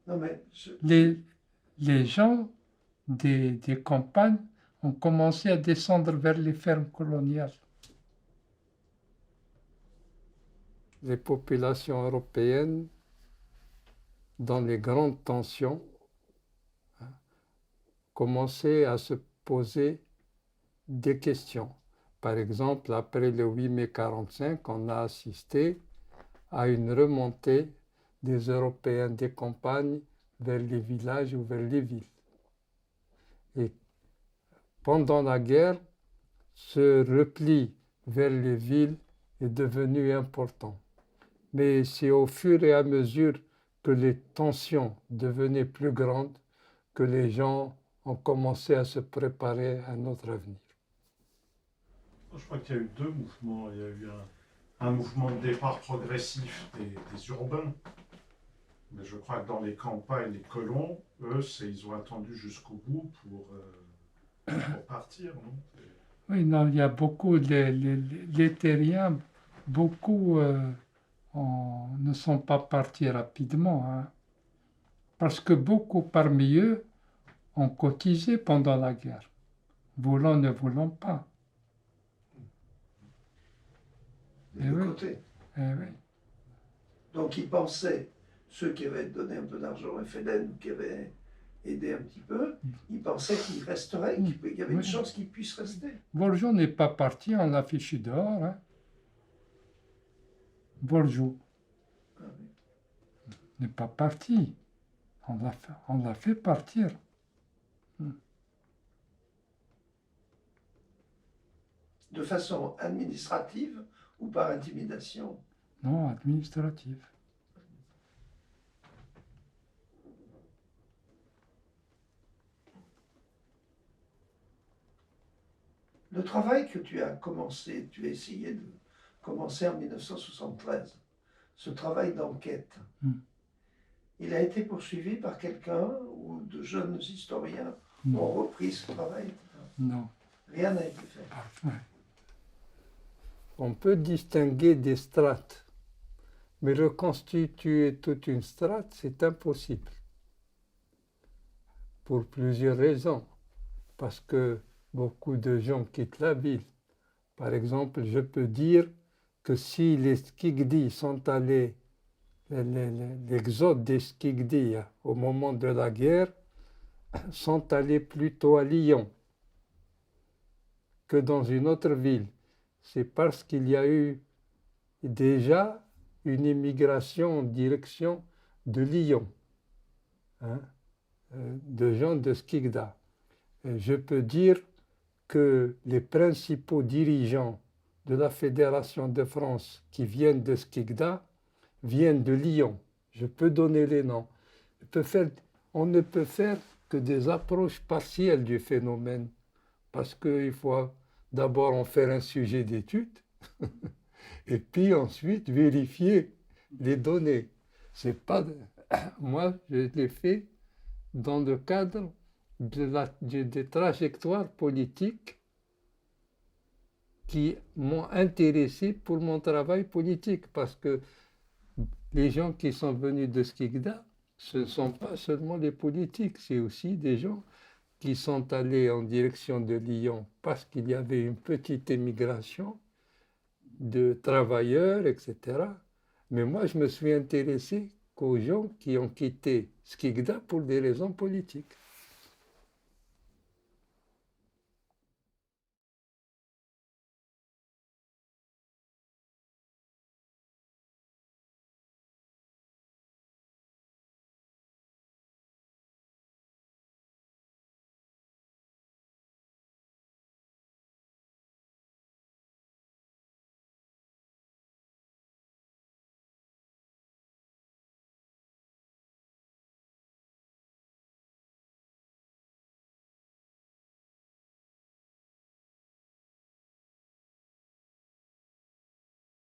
Non, mais les gens des campagnes ont commencé à descendre vers les fermes coloniales. Les populations européennes, dans les grandes tensions, commençaient à se poser des questions. Par exemple, après le 8 mai 1945, on a assisté à une remontée des Européens des campagnes vers les villages ou vers les villes. Et pendant la guerre, ce repli vers les villes est devenu important. Mais c'est au fur et à mesure que les tensions devenaient plus grandes que les gens ont commencé à se préparer à notre avenir. Je crois qu'il y a eu deux mouvements. Il y a eu un mouvement de départ progressif des urbains. Mais je crois que dans les campagnes, les colons, eux, ils ont attendu jusqu'au bout pour partir, non? Oui, non, il y a beaucoup, les terriens, beaucoup ne sont pas partis rapidement, hein, parce que beaucoup parmi eux ont cotisé pendant la guerre, voulant ne voulant pas. des deux côtés. Oui. Donc ils pensaient, ceux qui avaient donné un peu d'argent à FLN, qui avaient aidé un petit peu, ils pensaient qu'il resterait, qu'il y avait une chance qu'il puisse rester. Bourgeot n'est pas parti, on l'a fichu dehors. Hein. Bourgeot n'est pas parti, on l'a fait partir. De façon administrative ou par intimidation? Non, administrative. Le travail que tu as commencé, tu as essayé de commencer en 1973, ce travail d'enquête, il a été poursuivi par quelqu'un ou de jeunes historiens ont repris ce travail? Non. Rien n'a été fait. Ouais. On peut distinguer des strates, mais reconstituer toute une strate, c'est impossible. Pour plusieurs raisons. Parce que beaucoup de gens quittent la ville. Par exemple, je peux dire que si les Skikdi sont allés, l'exode des Skikdi au moment de la guerre, sont allés plutôt à Lyon que dans une autre ville. C'est parce qu'il y a eu déjà une immigration en direction de Lyon, de gens de Skikda. Et je peux dire que les principaux dirigeants de la Fédération de France qui viennent de Skikda viennent de Lyon. Je peux donner les noms. Je peux faire on ne peut faire que des approches partielles du phénomène, parce qu'il faut d'abord en faire un sujet d'étude, et puis ensuite vérifier les données. C'est pas moi, je l'ai fait dans le cadre des trajectoires politiques qui m'ont intéressé pour mon travail politique, parce que les gens qui sont venus de Skikda, ce ne sont pas seulement les politiques, c'est aussi des gens qui sont allés en direction de Lyon parce qu'il y avait une petite émigration de travailleurs, etc. Mais moi, je me suis intéressé qu'aux gens qui ont quitté Skikda pour des raisons politiques.